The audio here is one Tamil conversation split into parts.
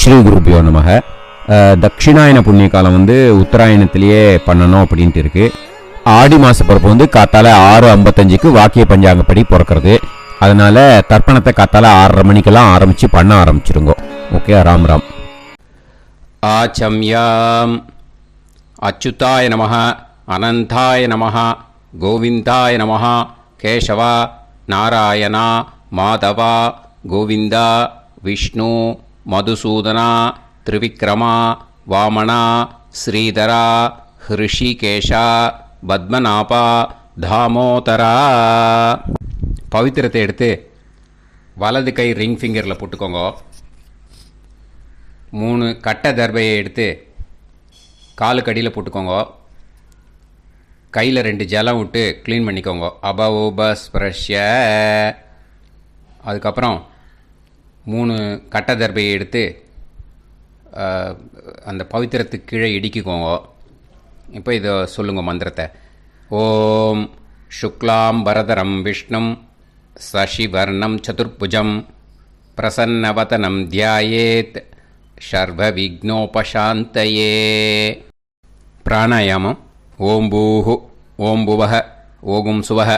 ஸ்ரீ குருபியோ நமக. தட்சிணாயன புண்ணிய காலம் உத்தராயணத்திலேயே பண்ணணும் அப்படின்ட்டு இருக்கு. ஆடி மாச பிறப்பு காத்தால 6:55 வாக்கிய பஞ்சாங்கப்படி பிறக்கிறது. அதனால தர்ப்பணத்தை காத்தால 6:30 மணிக்கெல்லாம் ஆரம்பிச்சு பண்ண ஆரம்பிச்சிருங்க. ஓகே, ராம் ராம். ஆச்சம்யாம். அச்சுதாய நமஹ, அனந்தாய நமஹ, கோவிந்தாய நமஹ, கேசவா, நாராயணா, மாதவா, கோவிந்தா, விஷ்ணு, மதுசூதனா, திரிவிக்ரமா, வாமனா, ஸ்ரீதரா, ஹிருஷிகேஷா, பத்மநாபா, தாமோதரா. பவித்திரத்தை எடுத்து வலது கை ரிங் ஃபிங்கரில் போட்டுக்கோங்க. 3 கட்டை தர்பையை எடுத்து காலுக்கடியில் போட்டுக்கோங்க. கையில் 2 ஜலம் விட்டு க்ளீன் பண்ணிக்கோங்க. அபவோபஸ்பிரஷ்ய. அதுக்கப்புறம் 3 கட்டை தர்பையை எடுத்து அந்த பவித்திரத்துக்கு கீழே இடிக்கிக்கோங்க. இப்போ இதை சொல்லுங்க மந்திரத்தை. ஓம் சுக்லாம் பரதரம் விஷ்ணும் சசிவர்ணம் சதுர்புஜம் பிரசன்னவதனம் தியாயேத் சர்வ விக்னோபசாந்தயே. பிராணாயாமம். ஓம் பூஹு, ஓம் புவஹ, ஓகும் சுவஹ,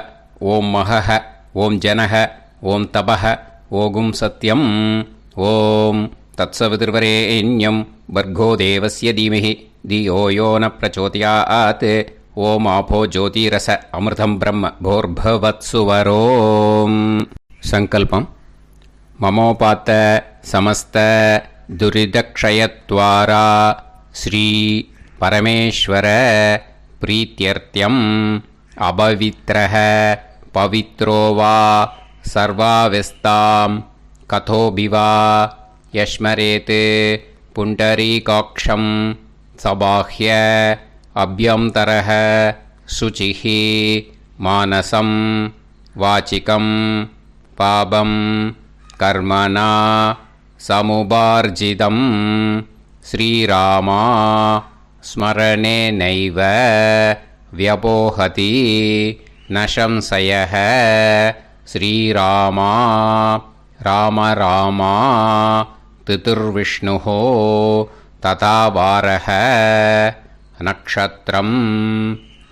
ஓம் மஹஹ, ஓம் ஜனஹ, ஓம் தபஹ, ஓகும் சத்யம். ஓம் தத்சவிதுர்வரேண்யம் வர்கோ தேவஸ்ய தீமஹி தியோ யோ ந பிரச்சோதயாத். ஓம் ஆபோ ஜோதிரச அமிர்தம் பிரம்ம போர்பவத்சுவரோம். சங்கல்பம். மமோபாத்த சமஸ்த துரிதக்ஷயத்வாரா ஸ்ரீ பரமேஸ்வர பிரீத்யர்த்தியம் அபவித்ரஹ பவித்ரோ வா சர்வாவஸ்தாம் கதோபிவா யஸ்மரேத் புண்டரீகாக்ஷம் சபாஹ்ய அப்யந்தரஹ சுசிஹ மானசம் வாசிகம் பாபம் கர்மணா சமுபார்ஜிதம் ஸ்ரீராமா ஸ்மரணேனைவ வ்யபோஹதி நசம்சயः. ஸ்ரீராமா ராம ராமா திதிர்விஷ்ணுः ததா வாரः நக்ஷத்ரம்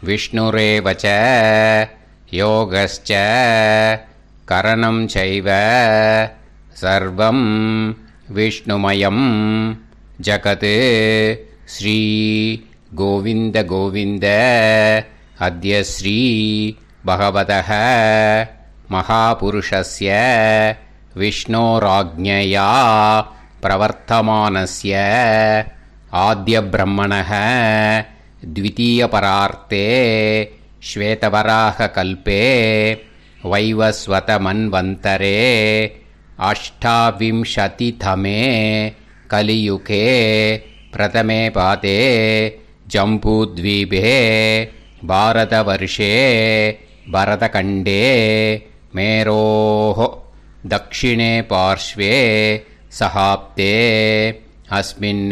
விஷ்ணுரேவ ச யோகஸ்ச கரணம் சைவ சர்வம் விஷ்ணுமயம் ஜகத். ஸ்ரீ கோவிந்த கோவிந்த. அத்ய ஸ்ரீ பகவதः மகாபுருஷஸ்ய விஷ்ணோராஜ்ஞயா பிரவர்த்தமானஸ்ய ஆத்ய பிரம்மணः த்விதீயபரார்த்தே ஸ்வேதவராக கல்பே வைவஸ்வத மன்வந்தரே அஷ்டாவிம்சதிதமே கலியுகே பிரதமே பாதே ஜம்பூத்வீபே பாரதவர்ஷே பரதகண்டே மேரோः தக்ஷிணே பார்ஷ்வே சஹாப்தே அஸ்மின்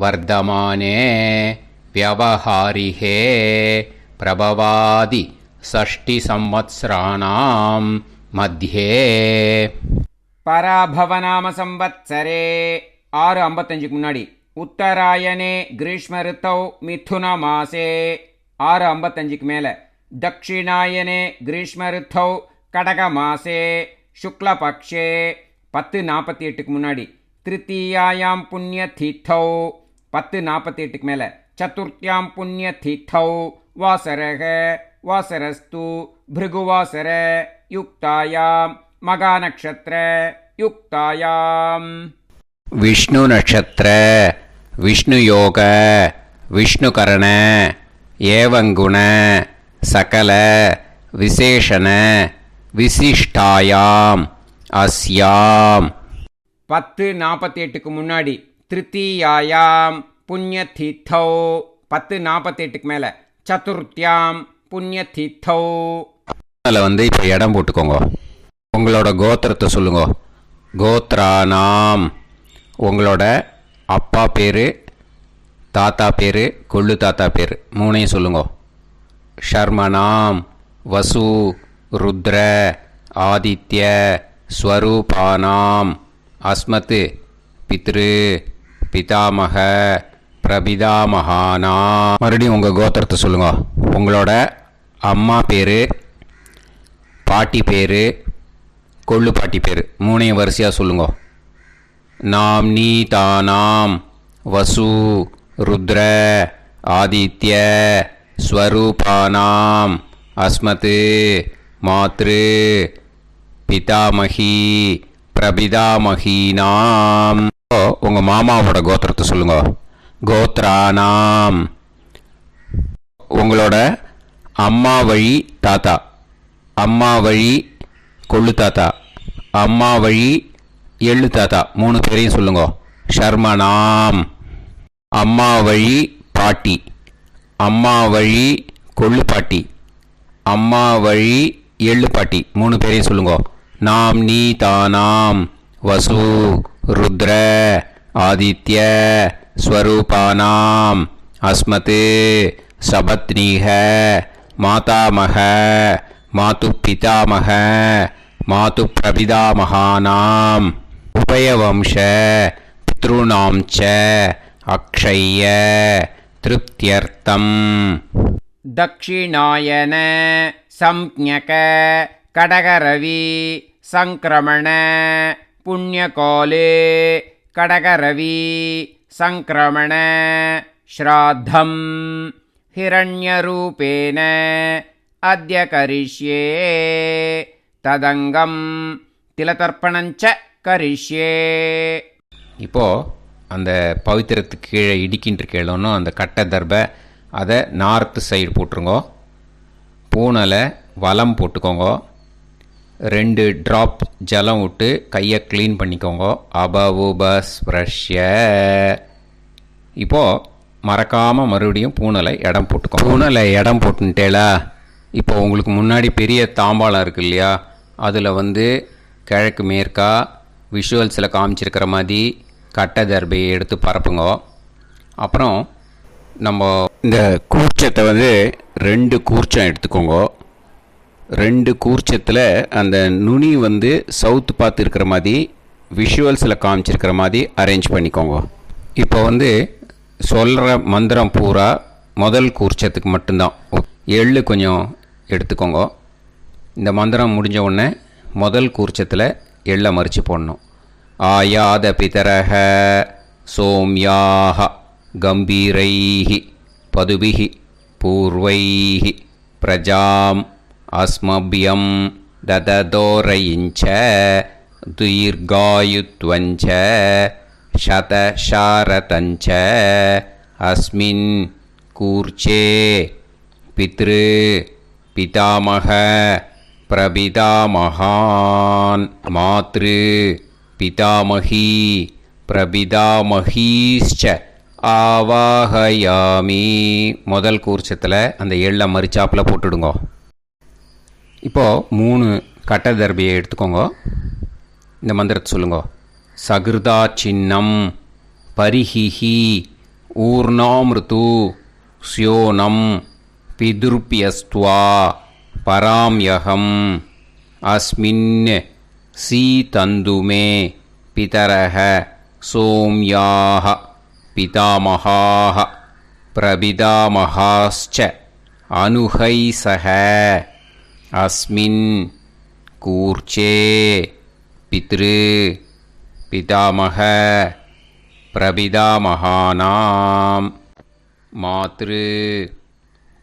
வர்தமானே வியவஹாரிஹே பிரபவாதி ஷஷ்டி சம்வத்சராணாம் மத்தியே. பராபவநாம சம்வத்சரே 6:55 முன்னாடி உத்தராயணே கிரீஷ்ம ரித்தௌ மிதுன மாசே 6:55 மேல தட்சிணாயனே கிரீஷ்ம ரித்தௌ கடக மாசே சுக்லபக்ஷே 10:48 முன்னாடி திருத்தீயாயாம் புண்ணிய தீர்த்தௌ 10:48 மேல சதுர்த்தியாம் புண்ணிய தீர்த்தௌ வாசரக வாசரஸ்து பிருகுவாசர யுக்தாயாம் மகா நக்ஷத்ர யுக்தாயாம். விஷ்ணு நட்சத்திர விஷ்ணு யோக விஷ்ணுகரண ஏவங்குண சகல விசேஷண விசிஷ்டாயாம் அஸ்யாம். 10:48 முன்னாடி திருத்தீயாயாம் புண்ணிய தீர்த்தௌ 10:48 மேல சதுர்த்தியாம் புண்ணிய தீர்த்தௌ. அதில் இப்போ இடம் போட்டுக்கோங்க. உங்களோட கோத்திரத்தை சொல்லுங்க. கோத்ரானாம். உங்களோட அப்பா பேர், தாத்தா பேர், கொள்ளு தாத்தா பேர் 3ஐயும் சொல்லுங்க. ஷர்மனாம் வசு ருத்ர ஆதித்ய ஸ்வரூபானாம் அஸ்மத் பித்ரு பிதாமக பிரபிதாமகானா. மறுபடியும் உங்கள் கோத்திரத்தை சொல்லுங்க. உங்களோட அம்மா பேர், பாட்டி பேர், கொள்ளு பாட்டி பேர் மூணையும் வரிசையாக சொல்லுங்க. நாம் நீ தானாம் வசு ருத்ர ஆதித்ய ஸ்வரூபானாம் அஸ்மத் மாத்ரு பிதாமகி பிரபிதாமகீனாம். உங்கள் மாமாவோட கோத்திரத்தை சொல்லுங்க. கோத்ரானாம். உங்களோட அம்மா வழி தாத்தா, அம்மா வழி கொள்ளு தாத்தா, அம்மா வழி எள்ளு தாத்தா மூணு பேரையும் சொல்லுங்க. ஷர்மனாம். அம்மா வழி பாட்டி, அம்மா வழி கொள்ளு பாட்டி, அம்மா வழி எள்ளு பாட்டி மூணு பேரையும் சொல்லுங்க. நாம் நீ தானாம் வசு ருத்ர ஆதித்ய ஸ்வரூபானாம் அஸ்மத் சபத்னீக மாதாமக மாது பிதாமக மாது பிரபிதாமகானாம் உபயவம்ச பித்ருணாம் ச அக்ஷய்ய திருப்தியர்த்தம். दक्षिणायन संज्ञक கடகரவி சங்கிரமண புண்ணியகாலே கடகரவி சங்கிரமண ஸ்ராத்தம் ஹிரண்யரூபேன அத்ய கரிஷ்யே ததங்கம் திலதர்ப்பணஞ்ச கரிஷ்யே. இப்போது அந்த பவித்திரத்துக்கு கீழே இடிக்கின்ற கீழே அந்த கட்டை தர்பை அதை நார்த்து சைடு போட்டுருங்கோ. பூனலை வலம் போட்டுக்கோங்க. 2 ட்ராப் ஜலம் விட்டு கையை க்ளீன் பண்ணிக்கோங்க. அபவுபஸ் ப்ரஷ்ய. இப்போது மறக்காமல் மறுபடியும் பூனலை இடம் போட்டுக்கோங்க. பூனலை இடம் போட்டுட்டேலா. இப்போ உங்களுக்கு முன்னாடி பெரிய தாம்பாளம் இருக்குது இல்லையா, அதில் கிழக்கு மேற்கா விஷுவல்ஸில் காமிச்சிருக்கிற மாதிரி கட்டை தர்பையை எடுத்து பரப்புங்க. அப்புறம் நம்ம இந்த கூர்ச்சத்தை 2 கூர்ச்சம் எடுத்துக்கோங்க. 2 கூர்ச்சத்தில் அந்த நுனி சவுத்து பார்த்து இருக்கிற மாதிரி விஷுவல்ஸில் காமிச்சிருக்கிற மாதிரி அரேஞ்ச் பண்ணிக்கோங்க. இப்போ சொல்கிற மந்திரம் பூரா முதல் கூர்ச்சத்துக்கு மட்டும்தான். எள்ளு கொஞ்சம் எடுத்துக்கோங்க. இந்த மந்திரம் முடிஞ்ச உடனே முதல் கூர்ச்சத்தில் எள்ளை மறித்து போடணும். ஆயாத பிதரக சோம்யாக கம்பீரைஹி பதுபிஹி பூர்வைஹி பிரஜாம் அஸ்மபியம் தததோரயிஞ்ச தீர்காயுத்வஞ்ச சதசாரதஞ்ச அஸ்மின் கூர்ச்சே பித்ரு பிதாமக பிரபிதாமகான் மாத்ரு பிதாமகி பிரபிதாமகீஷ்ச ஆவாஹயாமி. முதல் கூர்ச்சத்தில் அந்த எள்ளை மறிச்சாப்பில் போட்டுடுங்க. இப்போது 3 கட்டை தர்பியை எடுத்துக்கோங்க. இந்த மந்திரத்தை சொல்லுங்க. சகிருதா சின்னம் பரிஹிஹி ஊர்ணாமிருது ஸ்யோனம் பிதுர்பியஸ்துவா பராம்யகம் அஸ்மின் சீதந்துமே பிதரஹ சோம்யாக பிதாமகாः பிரபிதாமகாश्च அனுஹைசஹ அஸ்மின் கூர்ச்சே பித்ரு பிதாமக பிரபிதாமகானாம் மாத்ரு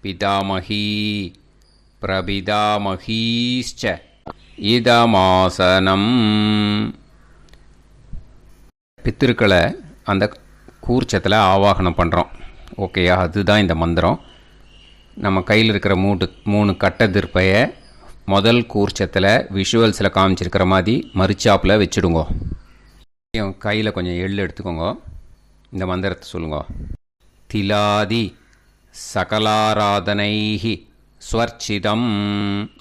பிதாமகி பிரபிதாமகீश्च இதமாசனம். பித்திருக்களை அந்த கூர்ச்சத்தில் ஆவாகனம் பண்ணுறோம். ஓகேயா? அதுதான் இந்த மந்திரம். நம்ம கையில் இருக்கிற 3 கட்டை திருப்பையை முதல் கூர்ச்சத்தில் விஷுவல்ஸில் காமிச்சிருக்கிற மாதிரி மறிச்சாப்பில் வச்சுடுங்க. கையில் கொஞ்சம் எள்ளு எடுத்துக்கோங்க. இந்த மந்திரத்தை சொல்லுங்க. திலாதி சகலாராதனைஹி ஸ்வர்ச்சிதம்.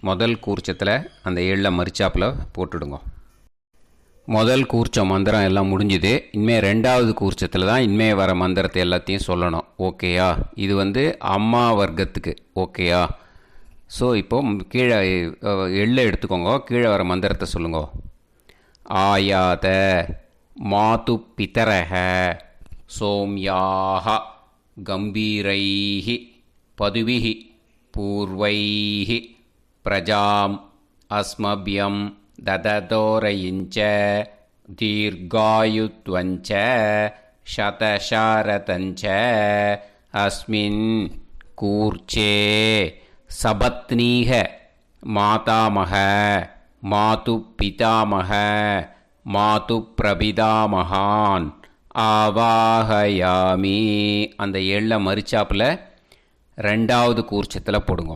முதல் கூர்ச்சத்தில் அந்த எள்ளை மறிச்சாப்பில் போட்டுடுங்க. முதல் கூர்ச்சம் மந்திரம் எல்லாம் முடிஞ்சுது. இனிமேல் 2வது கூர்ச்சத்தில் தான் இனிமேல் வர மந்திரத்தை எல்லாத்தையும் சொல்லணும். ஓகேயா? இது அம்மா வர்க்கத்துக்கு. ஓகேயா? ஸோ இப்போது கீழே எள்ளை எடுத்துக்கோங்க. கீழே வர மந்திரத்தை சொல்லுங்க. ஆயாத मातुपितरः सोम्याः गम्भीरैः पदुभिः पूर्वैः प्रजाम् अस्मभ्यं ददतोरयिञ्च दीर्घायुत्वञ्च शतशारतञ्च अस्मिन् कूर्चे सपत्नीः मातामह मातुपितामह मातुप्रपितामहान् ஆவாஹயாமி. அந்த எள்ள மரிச்சாப்பில் ரெண்டாவது கூர்ச்சத்தில் போடுங்க.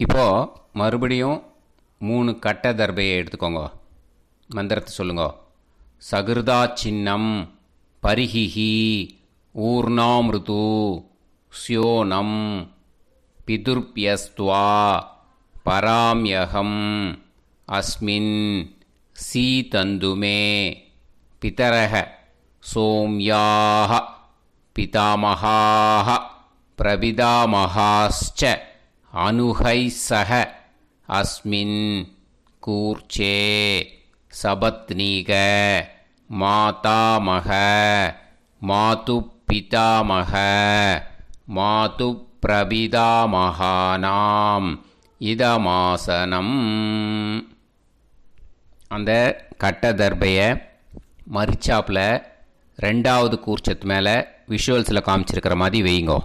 இப்போது மறுபடியும் 3 கட்ட தர்பையை எடுத்துக்கோங்க. மந்திரத்தை சொல்லுங்க. சகிருதா சின்னம் பரிஹிஹி ஊர்ணாமிருது ஸ்யோனம் பிதுர்பியஸ்துவா பராம்யகம் அஸ்மின் சீதந்துமே பிதரஹ சோம்யாஹ பிதாமஹாஹ பிரபிதாமஹாஸ்ச அனுஹைசஹ அஸ்மின் கூர்ச்சே சபத்னீக மாதாமஹ மாதுப்பிதாமஹ மாதுப்பிரபிதாமஹானாம் இதமாசனம். அந்த கட்ட தர்பையை மரிச்சாப்பில் ரெண்டாவது கூர்ச்சத்து மேலே விஷுவல்ஸில் காமிச்சிருக்கிற மாதிரி வைங்கோ.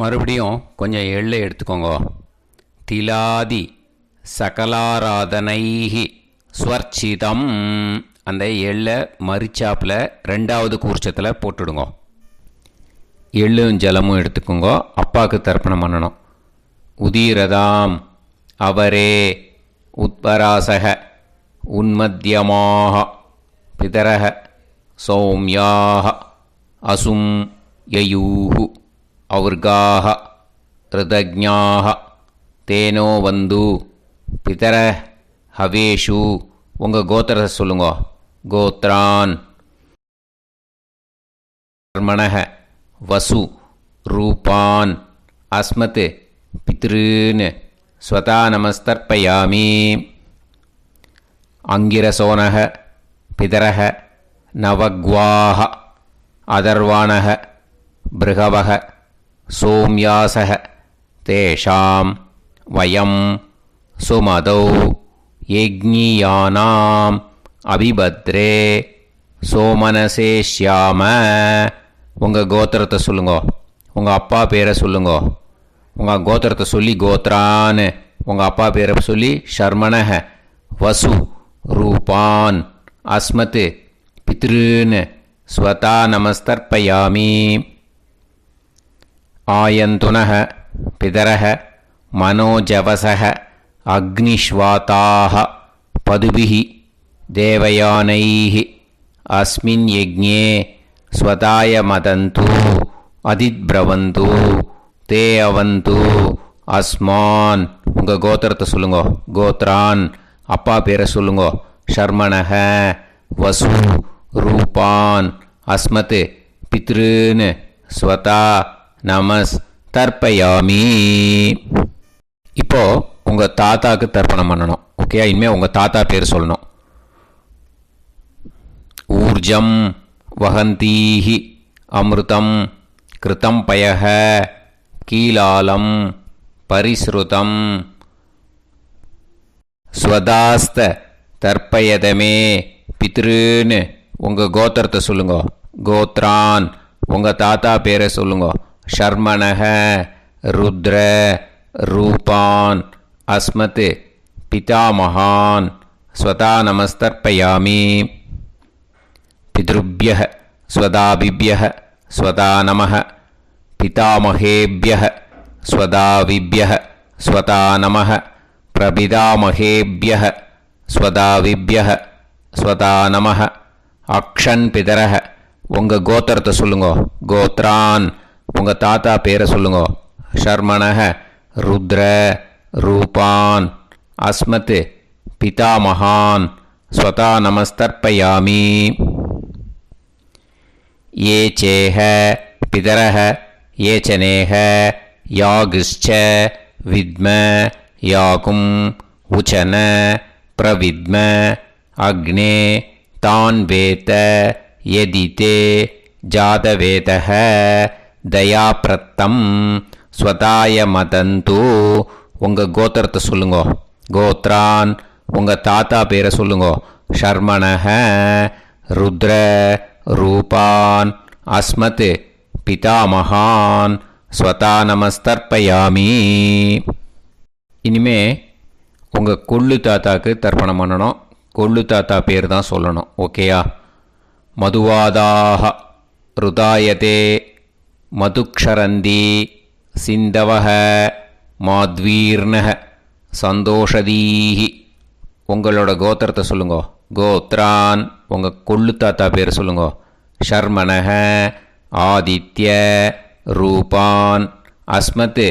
மறுபடியும் கொஞ்சம் எள்ளை எடுத்துக்கோங்க. திலாதி சகலாராதனைஹி ஸ்வர்ச்சிதம். அந்த எள்ளை மரிச்சாப்பில் ரெண்டாவது கூர்ச்சத்தில் போட்டுடுங்க. எள்ளும் ஜலமும் எடுத்துக்கோங்க. அப்பாவுக்கு தர்ப்பணம் பண்ணணும். உதீரதாம் அவரே உத்பராசக உன்மத்தியமாக பிதரஹ சௌம்யாக அசும் யயூஹு ஔர்காஹ ரிதஜ்ஞாஹ தேனோ வந்து பிதர ஹவேஷு. உங்கள் கோத்திரத்தை சொல்லுங்க. கோத்ரான் கர்மணஹ வசு ரூபான் அஸ்மத் பித்ருன் ஸ்வதா நமஸ்தர்ப்பயாமி. அங்கிரசோனஹ பிதரஹ நவக்வாஹ அதர்வாணஹ பிருகவஹ சோம்யாசஹ தேஷாம் வயம் சுமதௌ யஜ்ஞியானாம் அபிபத்ரே சோமனசேஷ்யாம. உங்கள் கோத்திரத்தை சொல்லுங்க. உங்கள் அப்பா பேரை சொல்லுங்க. உங்கள் கோத்திரத்தை சொல்லி கோத்ரான்னு, உங்கள் அப்பா பேரை சொல்லி ஷர்மணஹ வசு ரூபான் அஸ்மத் பித்ருன் ஸ்வதா நமஸ்தர்ப்பயாமி. ஆயந்துனஹ பிதரஹ மனோஜவசஹ அக்னிஷ்வாதாஹ பதுபிஹி தேவயானைஹி அஸ்மின் யஜ்ஞே ஸ்வதாய மதந்து அதித்ப்ரவந்து தே அவது அஸ்மான். உங்கள் கோத்திரத்தை சொல்லுங்க. கோத்ரான் அப்பா பேரை சொல்லுங்க. ஷர்மணஹ வசு ரூபான் அஸ்மத் பித்ருன் ஸ்வதா நமஸ் தர்ப்பயாமி. இப்போது உங்கள் தாத்தாவுக்கு தர்ப்பணம் பண்ணணும். ஓகே, இனிமேல் உங்கள் தாத்தா பேர் சொல்லணும். ஊர்ஜம் வஹந்தீஹி அமிர்தம் கிருதம் பயஹ கீலாலம் பரிஸ்ருதம் ஸ்வதாஸ்த தர்ப்பயதமே பித்ருன்னு. உங்கள் கோத்திரத்தை சொல்லுங்க. கோத்ரான் உங்கள் தாத்தா பேரை சொல்லுங்க. ஷர்மணஹ ருத்ர ரூபான் அஸ்மத் பிதாமகான் ஸ்வதா நமஸ்தர்ப்பயாமி. பித்ருப்யஹ ஸ்வதாபிப்யஹ ஸ்வதா நமஹ பிதாமகேப்யஹ ஸ்வதாவிப்யஹ ஸ்வதா நமஹ பிரபிதாமகேப்யஹ ஸ்வதாவிப்யஹ ஸ்வதா நமஹ. அக்ஷன் பிதரஹ உங்கள் கோத்திரத்தை சொல்லுங்க. கோத்ரான் உங்கள் தாத்தா பேரை சொல்லுங்க. ஷர்மணஹ ருத்ர ரூபான் அஸ்மத் பிதாமகான் ஸ்வதா நமஸ்தர்ப்பயாமி. ये चेह पितरः ये चनेह यागश्च विद्म याकुं उचन प्रविद्म அக்னே தான் வேத யதிதே ஜாதவேதः தயாப்ரத்தம் ஸ்வதாய மதந்து. உங்கள் கோத்திரத்தை சொல்லுங்கோ. கோத்ரான் உங்கள் தாத்தா பேரை சொல்லுங்கோ. ஷர்மணஹ ருத்ர ரூபான் அஸ்மத் பிதாமகான் ஸ்வதா நமஸ்தர்ப்பயாமி. இனிமே உங்கள் கொள்ளு தாத்தாக்கு தர்ப்பணம் பண்ணணும். கொள்ளு தாத்தா பேர் தான் சொல்லணும். ஓகேயா? மதுவாதாக ருதாயதே மதுக்ஷரந்தி சிந்தவஹ மாத்வீர்ணஹ சந்தோஷதீஹி. உங்களோட கோத்திரத்தை சொல்லுங்கோ. கோத்ரான் உங்கள் கொள்ளு தாத்தா பேர் சொல்லுங்கோ. ஷர்மணஹ ஆதித்ய ரூபான் அஸ்மத்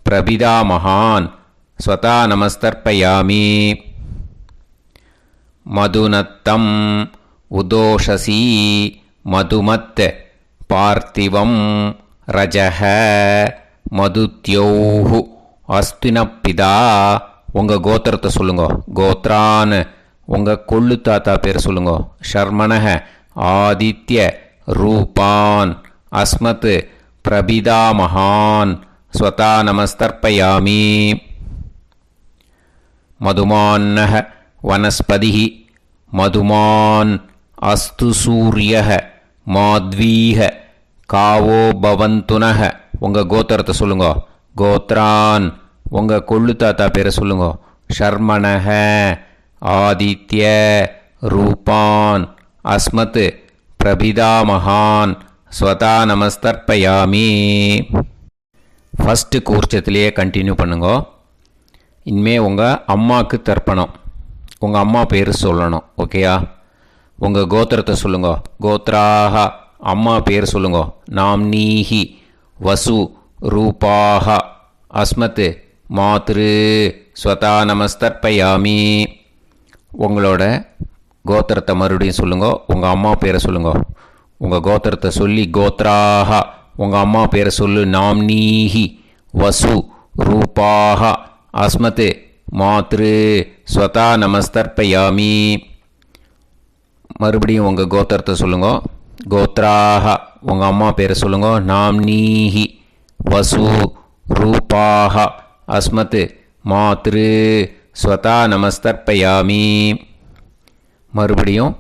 பிரபிதாமகான் ஸ்வதா நமஸ்தர்ப்பயாமி. மதுநத்தம் உதோஷசி மதுமத் பார்த்திவம் ரஜஹ மதுத்யோஹு அஸ்தினப்பிதா. உங்கள் கோத்திரத்தை சொல்லுங்கோ. கோத்ரான் உங்கள் கொள்ளு தாத்தா பேர் சொல்லுங்கோ. ஷர்மணஹ ஆதித்ய ரூபான் அஸ்மத் பிரபிதாமகான் ஸ்வதா நமஸ்தர்ப்பயாமி. மதுமான்னஹ வனஸ்பதிः மதுமான் அஸ்து சூரியः மாத்வீஹ காவோ பவந்துனஹ. உங்கள் கோத்திரத்தை சொல்லுங்கோ. கோத்ரான் உங்கள் கொள்ளு தாத்தா பேரை சொல்லுங்கோ. ஷர்மணஹ ஆதித்ய ரூபான் அஸ்மத் பிரபிதாமகான் ஸ்வதா நமஸ்தர்ப்பயாமி. ஃபஸ்ட்டு கூர்ச்சத்திலேயே கண்டினியூ பண்ணுங்கோ. இனிமே உங்கள் அம்மாவுக்கு தர்ப்பணம். உங்கள் அம்மா பேர் சொல்லணும். ஓகேயா? உங்கள் கோத்திரத்தை சொல்லுங்கோ. கோத்ராக அம்மா பேர் சொல்லுங்கோ. நாம்னீஹி வசு ரூபாக அஸ்மத் மாத்ரு ஸ்வதா நமஸ்தர்ப்பயாமி. உங்களோட கோத்திரத்தை மறுபடியும் சொல்லுங்கோ. உங்கள் அம்மா பேரை சொல்லுங்கோ. உங்கள் கோத்திரத்தை சொல்லி கோத்ராக உங்கள் அம்மா பேரை சொல்லு. நாம்னீஹி வசு ரூபாக அஸ்மத் மாத்ரு ஸ்வதா நமஸ்தர்ப்பயாமி. மறுபடியும் உங்கள் கோத்திரத்தை சொல்லுங்க. கோத்ராக உங்கள் அம்மா பேரை சொல்லுங்க. நாம்னீஹி வசு ரூபாக அஸ்மத் மாத்ரு ஸ்வதா நமஸ்தர்ப்பயாமி. மறுபடியும்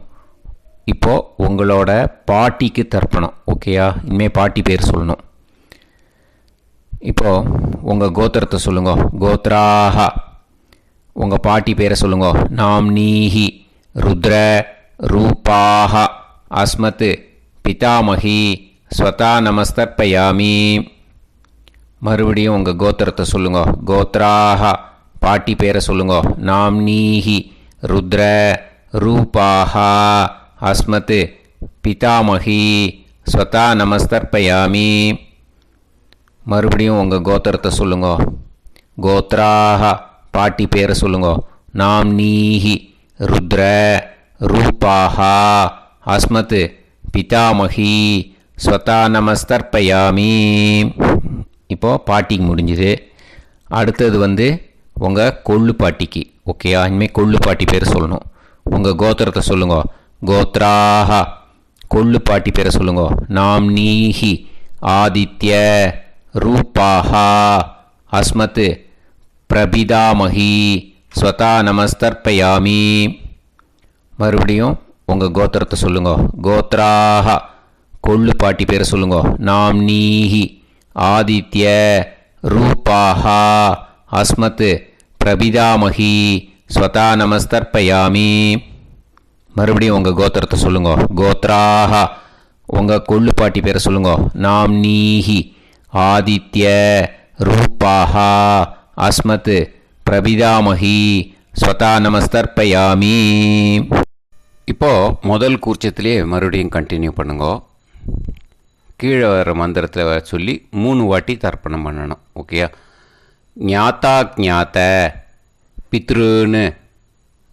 இப்போது உங்களோட பாட்டிக்கு தர்ப்பணம். ஓகேயா? இனிமேல் பாட்டி பேர் சொல்லணும். இப்போது உங்கள் கோத்திரத்தை சொல்லுங்க. கோத்ராக உங்கள் பாட்டி பேரை சொல்லுங்க. நாம்னீஹி ருத்ர ரூபாக அஸ்மத் பிதாமகி ஸ்வதா நமஸ்தர்ப்பயாமி. மறுபடியும் உங்கள் கோத்திரத்தை சொல்லுங்க. கோத்ராக பாட்டி பேரை சொல்லுங்க. நாம்னீஹி ருத்ர ரூபாக அஸ்மத் பிதாமகி ஸ்வதா நமஸ்தர்ப்பயாமி. மறுபடியும் உங்கள் கோத்திரத்தை சொல்லுங்க. கோத்ராக பாட்டி பேரை சொல்லுங்க. நாம்னீஹி ருத்ர ரூபாக அஸ்மத் பிதாமகி ஸ்வதா நமஸ்தர்ப்பயாமி. இப்போது பாட்டிக்கு முடிஞ்சுது. அடுத்தது உங்கள் கொள்ளு பாட்டிக்கு. ஓகேயா? இனிமேல் கொள்ளு பாட்டி பேர் சொல்லணும். உங்கள் கோத்திரத்தை சொல்லுங்க. கோத்ராக கொள்ளு பாட்டி பேரை சொல்லுங்க. நாம்னீஹி ஆதித்ய ரூபாக அஸ்மத் பிரபிதாமகி ஸ்வதா நமஸ்தர்ப்பயாமி. மறுபடியும் உங்கள் கோத்திரத்தை சொல்லுங்க. கோத்ராக கொள்ளு பாட்டி பேரை சொல்லுங்க. நாம்னீஹி ஆதித்ய ரூபாக அஸ்மத் பிரபிதாமகி ஸ்வதா நமஸ்தர்ப்பயாமி. மறுபடியும் உங்கள் கோத்திரத்தை சொல்லுங்க. கோத்ராக உங்கள் கொள்ளு பாட்டி பேரை சொல்லுங்க. நாம்னீஹி ஆதித்ய ரூபாக அஸ்மத் பிரபிதாமகி ஸ்வதா நமஸ்தர்ப்பயாமி. இப்போது முதல் கூர்ச்சத்திலே மறுபடியும் கண்டினியூ பண்ணுங்க. கீழே வர மந்திரத்தை சொல்லி 3 வாட்டி தர்ப்பணம் பண்ணணும். ஓகேயா? ஞாத்தா ஞாத்த பித்ருன்னு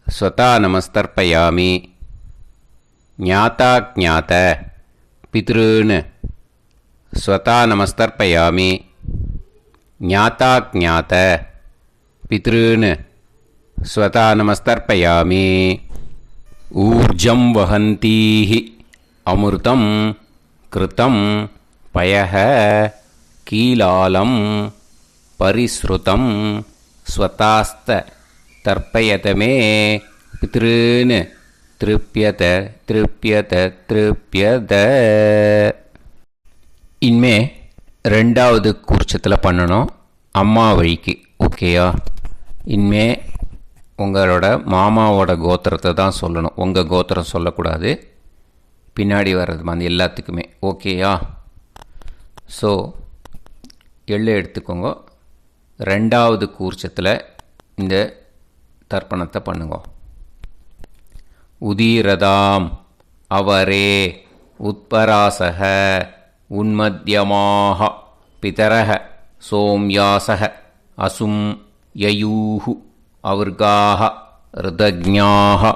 ஸ்வதா நமஸ்தர்ப்பயாமி. ஞாத்தா ஞாத்த பித்ருன்னு ஸ்வதா நமஸ்தர்ப்பயாமி. ஞாத்தா ஞாத்த பித்ருன்னு ஸ்வதா நமஸ்தர்ப்பயாமி. ऊर्जं वहन्तीः अमृतं कृतं पयः कीलालं परिसृतं स्वतास्त तर्पयत मे पितॄन् திருப்பியத திருப்பியத திருப்பியத. இனிமே ரெண்டாவது கூர்ச்சத்தில் பண்ணணும் அம்மா வழிக்கு. ஓகேயா? இனிமே உங்களோட மாமாவோட கோத்திரத்தை தான் சொல்லணும், உங்கள் கோத்திரம் சொல்லக்கூடாது, பின்னாடி வர்றது மாதிரி எல்லாத்துக்குமே. ஓகேயா? ஸோ எள்ளு எடுத்துக்கோங்க. ரெண்டாவது கூர்ச்சத்தில் இந்த தர்ப்பணத்தை பண்ணுங்க. உதீரதாம் அவரே உத்பராசக உன்மத்யமாக பிதரக சோம்யாசக அசும் யயூஹு அவர்காக ருதஜ்ஞாக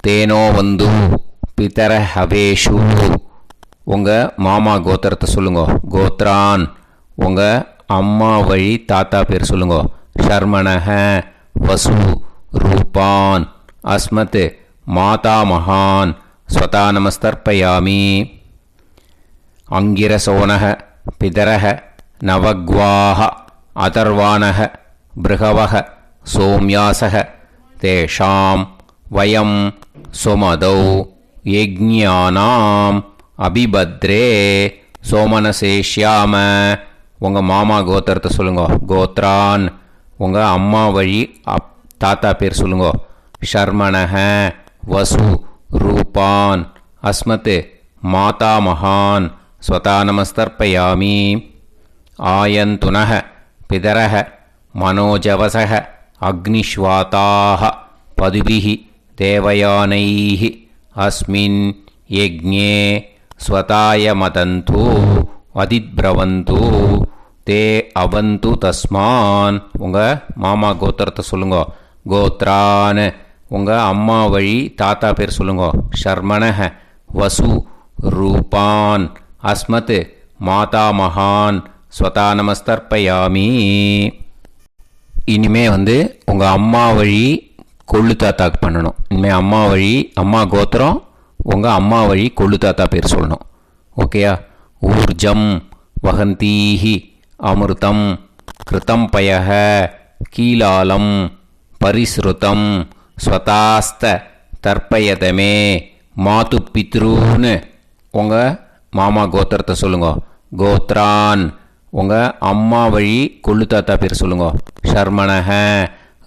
தேனோ வந்து பிதர ஹவேஷு. உங்கள் மாமா கோத்திரத்தை சொல்லுங்க. கோத்ரான் உங்கள் அம்மா வழி தாத்தா பேர் சொல்லுங்க. ஷர்மணக வசு ரூபான் அஸ்மத் மாதா மகான் ஸ்வதா நமஸ்தர்ப்பயாமி. அங்கிரசோனக பிதரக நவக்வாஹ அதர்வானக பிருகவக சோம்யாசக தேஷாம் வயம் சுமதௌ யஜ்ஞானாம் அபிபத்ரே சோமனசேஷ்யாம. உங்கள் மாமா கோத்திரத்தை சொல்லுங்க. கோத்ரான் உங்கள் அம்மா வழி தாத்தா பேர் சொல்லுங்க. ஷர்மணக வசு ரூபான் அஸ்மத் மாதா மகான் ஸ்வதா நமஸ்தர்ப்பயாமி. ஆயந்துனக பிதரக மனோஜவசக அக்னிஷ்வாதாக பதுபிஹி தேவயானைः அஸ்மின் யஜ்ஞே ஸ்வதாய மதந்து அதிப்ரவந்து தே அவந்து தஸ்மான். உங்கள் மாமா கோத்திரத்தை சொல்லுங்க. கோத்ரான் உங்கள் அம்மா வழி தாத்தா பேர் சொல்லுங்க. ஷர்மணக வசு ரூபான் அஸ்மத் மாதா மகான் ஸ்வதா நமஸ்தர்ப்பயாமி. இனிமே உங்கள் அம்மா வழி கொள்ளு தாத்தாக்கு பண்ணணும். இனிமேல் அம்மா வழி அம்மா கோத்திரம் உங்கள் அம்மா வழி கொள்ளு தாத்தா பேர் சொல்லணும். ஓகேயா? ஊர்ஜம் வகந்தீஹி அமிர்தம் கிருதம் பயஹ கீலாலம் பரிஸ்ருதம் ஸ்வதாஸ்த தர்ப்பயதமே மாது பித்ரூன்னு. உங்கள் மாமா கோத்திரத்தை சொல்லுங்க. கோத்ரான் உங்கள் அம்மா வழி கொள்ளு தாத்தா பேர் சொல்லுங்க. ஷர்மணக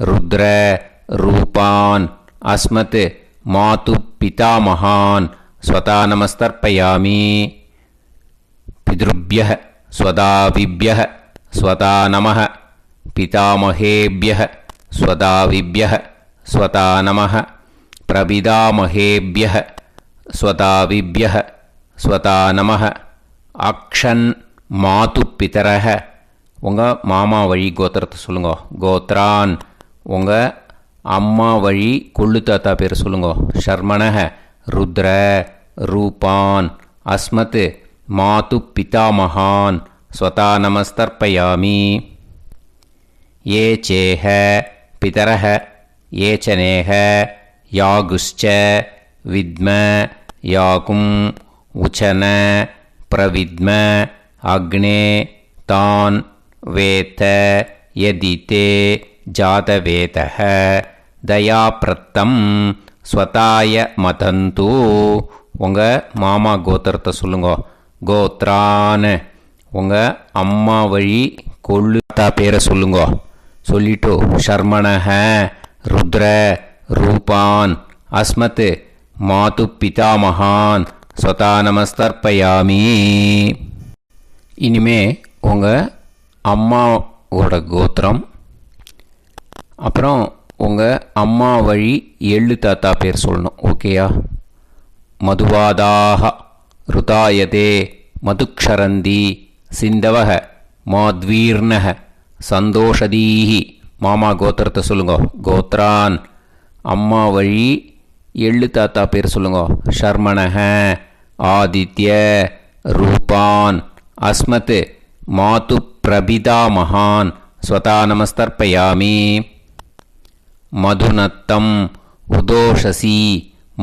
ருத்ர ரூபான் அஸ்மத் மாது பிதா மகான் ஸ்வதா நமஸ்தர்ப்பயாமி. பித்ருப்யः ஸ்வதாவிப்யः ஸ்வதா நமः பிதாமகேப்யः ஸ்வதாவிப்யः ஸ்வதா நமः பிரபிதாமகேப்யः ஸ்வதாவிப்யः ஸ்வதா நமः. அக்ஷன் மாது பிதரக உங்கள் மாமா வழி கோத்திரத்தை சொல்லுங்க. கோத்ரான் உங்கள் அம்மா வழி கொள்ளு தாத்தா பேர் சொல்லுங்க. ஷர்மணக ருத்ர ரூபான் அஸ்மத் மாது பிதா மகான் ஸ்வதா நமஸ்தர்ப்பயாமி. ये चेह पितरः ये च नेह यागुश्च विद्म याकुम् उचन प्रविद्म अग्ने तान् वेत यदि ते जातवेतः दयाप्रत्तं स्वताय मदन्तु. உங்கள் மாமா கோத்திரத்தை சொல்லுங்க. கோத்ரான் உங்கள் அம்மா வழி கொள்ளு தாத்தா பேரை சொல்லுங்க. சொல்லிட்டு ஷர்மணக ருத்ர ரூபான் அஸ்மத் மாது பிதா மகான் ஸ்வதா நமஸ்தர்ப்பயாமி. இனிமே உங்கள் அம்மாவோட கோத்திரம், அப்புறம் உங்கள் அம்மா வழி எள்ளு தாத்தா பேர் சொல்லணும். ஓகேயா? மதுவாதாக ருதாயதே மதுக்ஷரந்தி சிந்தவக மாத்வீர்ணக சந்தோஷதீஹி. மாமா கோத்திரத்தை சொல்லுங்க. கோத்ரான் அம்மா வழி எள்ளு தாத்தா பேர் சொல்லுங்க. ஷர்மணக ஆதித்ய ரூபான் அஸ்மத் மாது பிரபிதா மகான் ஸ்வதா நமஸ்தர்ப்பயாமி. மதுநத்தம் உதோஷசி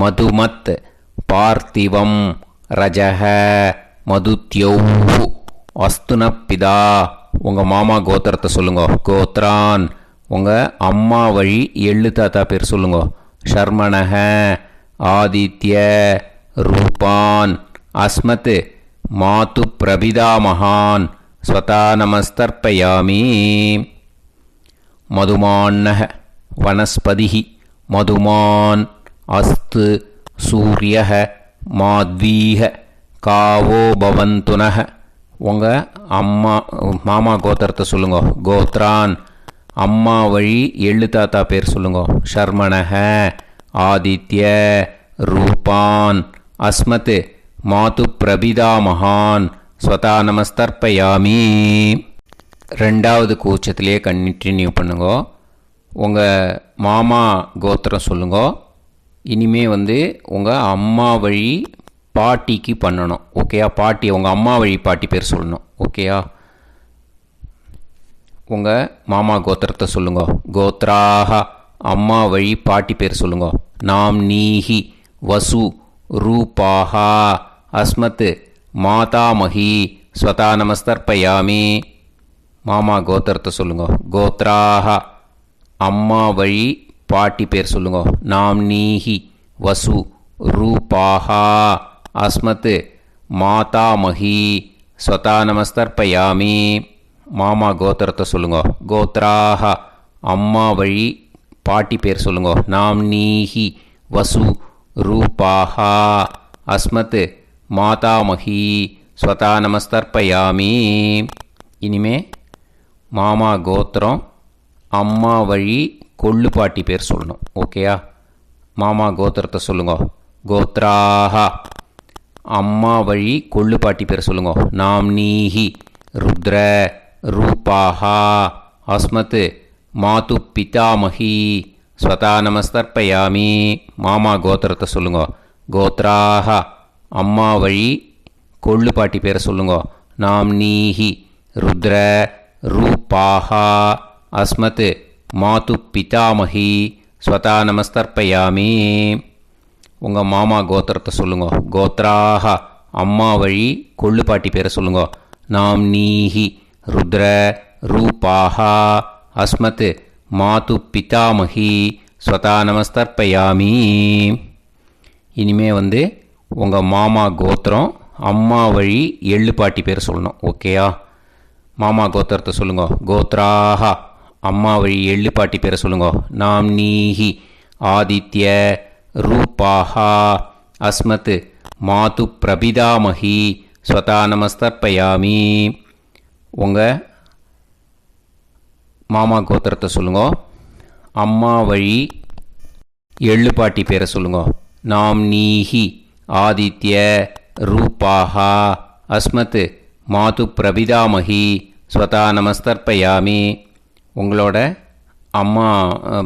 மதுமத் பார்த்திவம் ரஜஹ மதுத்யௌஹு அஸ்துனப்பிதா. உங்கள் மாமா கோத்திரத்தை சொல்லுங்க. கோத்ரான் உங்கள் அம்மா வழி எள்ளு தாத்தா பேர் சொல்லுங்க. ஷர்மணஹ ஆதித்ய ரூபான் அஸ்மத் மாது பிரபிதாமகான் ஸ்வதா நமஸ்தர்ப்பயாமி. மதுமான்னஹ வனஸ்பதிஹி மதுமான் அஸ்து சூரியஹ மாத்வீஹ காவோ பவந்துனஹ. உங்கள் மாமா கோத்திரத்தை சொல்லுங்க. கோத்ரான் அம்மா வழி எள்ளு தாத்தா பேர் சொல்லுங்க. ஷர்மணஹ ஆதித்ய ரூபான் அஸ்மத் மாது பிரபிதாமகான் ஸ்வதா நமஸ்தர்ப்பயாமி. ரெண்டாவது கூச்சத்திலேயே கண்டினியூ பண்ணுங்க. உங்கள் மாமா கோத்திரம் சொல்லுங்க. இனிமே உங்கள் அம்மா வழி பாட்டிக்கு பண்ணணும். ஓகேயா? பாட்டி உங்கள் அம்மா வழி பாட்டி பேர் சொல்லணும். ஓகேயா? உங்கள் மாமா கோத்திரத்தை சொல்லுங்க. கோத்ராக அம்மா வழி பாட்டி பேர் சொல்லுங்க. நாம் நீஹி வசு ரூபாஹா அஸ்மத் மாதாமஹி ஸ்வதா நமஸ்தர்ப்பயாமி. மாமா கோத்திரத்தை சொல்லுங்க. கோத்ராக அம்மா வழி பாட்டி பேர் சொல்லுங்க. நாம் நீஹி வசு ரூபாஹா அஸ்மத் மாதாமஹி ஸ்வதா நமஸ்தர்ப்பயாமி. மாமா கோத்திரத்தை சொல்லுங்க. கோத்ராக அம்மா வழி பாட்டி பேர் சொல்லுங்க. நாம் நீஹி வசு ரூபாஹா அஸ்மத் மாதாமஹி ஸ்வதா நமஸ்தர்ப்பயாமி. இனிமே மாமா கோத்திரம் அம்மா வழி கொள்ளு பாட்டி பேர் சொல்லணும். ஓகேயா? மாமா கோத்திரத்தை சொல்லுங்க. கோத்ராக அம்மா வழி கொள்ளு பாட்டி பேர் சொல்லுங்க. நாம் நீஹி ருத்ர ரூபாஹா அஸ்மத் மாது பிதாமஹி ஸ்வதா நமஸ்தர்ப்பயாமி. மாமா கோத்திரத்தை சொல்லுங்க. கோத்ராக அம்மா வழி கொள்ளு பாட்டி பேரை சொல்லுங்க. நாம் நீஹி ருத்ர ரூபாஹா அஸ்மத் மாது பிதாமஹி ஸ்வதா நமஸ்தர்ப்பயாமி. உங்கள் மாமா கோத்திரத்தை சொல்லுங்க. கோத்ராக அம்மா வழி கொள்ளு பாட்டி பேரை சொல்லுங்க. நாம் நீஹி ருத்ர ரூபாஹா அஸ்மத் மாது பிதாமஹி ஸ்வதா நமஸ்தர்ப்பயாமி. இனிமே உங்கள் மாமா கோத்திரம் அம்மா வழி எள்ளு பாட்டி பேர் சொல்லணும். ஓகேயா? மாமா கோத்திரத்தை சொல்லுங்க. கோத்ராக அம்மா வழி எள்ளு பாட்டி பேரை சொல்லுங்க. நாம் நீஹி ஆதித்ய ரூபாஹா அஸ்மத் மாது பிரபிதாமஹி ஸ்வதா நமஸ்தர்ப்பயாமி. உங்கள் மாமா கோத்திரத்தை சொல்லுங்க. அம்மா வழி எள்ளு பாட்டி பேரை சொல்லுங்க. நாம் நீஹி ஆதித்ய ரூபாஹா அஸ்மத் மாது பிரபிதாமஹி ஸ்வதா நமஸ்தர்ப்பயாமி. உங்களோட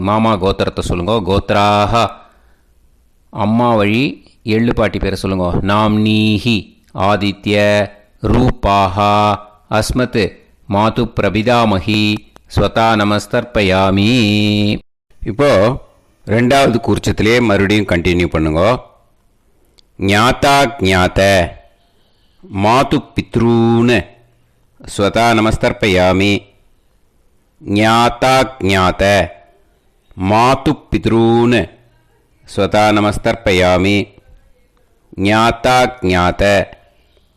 மாமா கோத்திரத்தை சொல்லுங்க. கோத்ராக அம்மா வழி எள்ளு பாட்டி பேரை சொல்லுங்க. நாம் நீஹி ஆதித்ய ரூபாஹா அஸ்மத் மாது பிரபிதாமஹி ஸ்வதா நமஸ்தர்ப்பயாமி. இப்போது ரெண்டாவது கூர்ச்சத்திலே மறுபடியும் கண்டினியூ பண்ணுங்க. ஞாதா ஞாத மாது பித்ரூன் ஸ்வதா நமஸ்தர்ப்பயாமி. ஞாதா ஞாத மாது பித்ரூன் ஸ்வதா நமஸ்தர்ப்பயாமி. ஞாதா ஞாத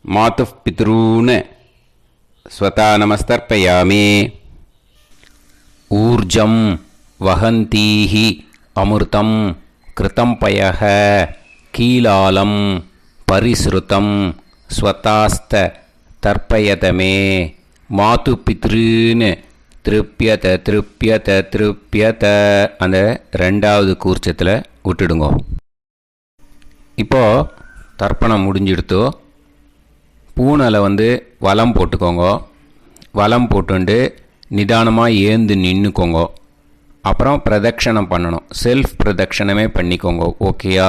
மாது பித்ரூன் ஸ்வதா நமஸ்தர்ப்பயாமி. ஊர்ஜம் வஹந்தீஹி அமிர்தம் கிருதம் பயஹ கீலாலம் பரிஸ்ருதம் ஸ்வதாஸ்த தர்ப்பயதமே மாது பித்ருன்னு திருப்பியத திருப்பியத திருப்பியத. அந்த ரெண்டாவது கூர்ச்சத்தில் விட்டுடுங்க. இப்போது தர்ப்பணம் முடிஞ்சிடுத்தோ பூனலை வலம் போட்டுக்கோங்க. வலம் போட்டுண்டு நிதானமாக ஏந்து நின்றுக்கோங்க. அப்புறம் பிரதட்சணம் பண்ணணும். செல்ஃப் பிரதட்சணமே பண்ணிக்கோங்க. ஓகேயா?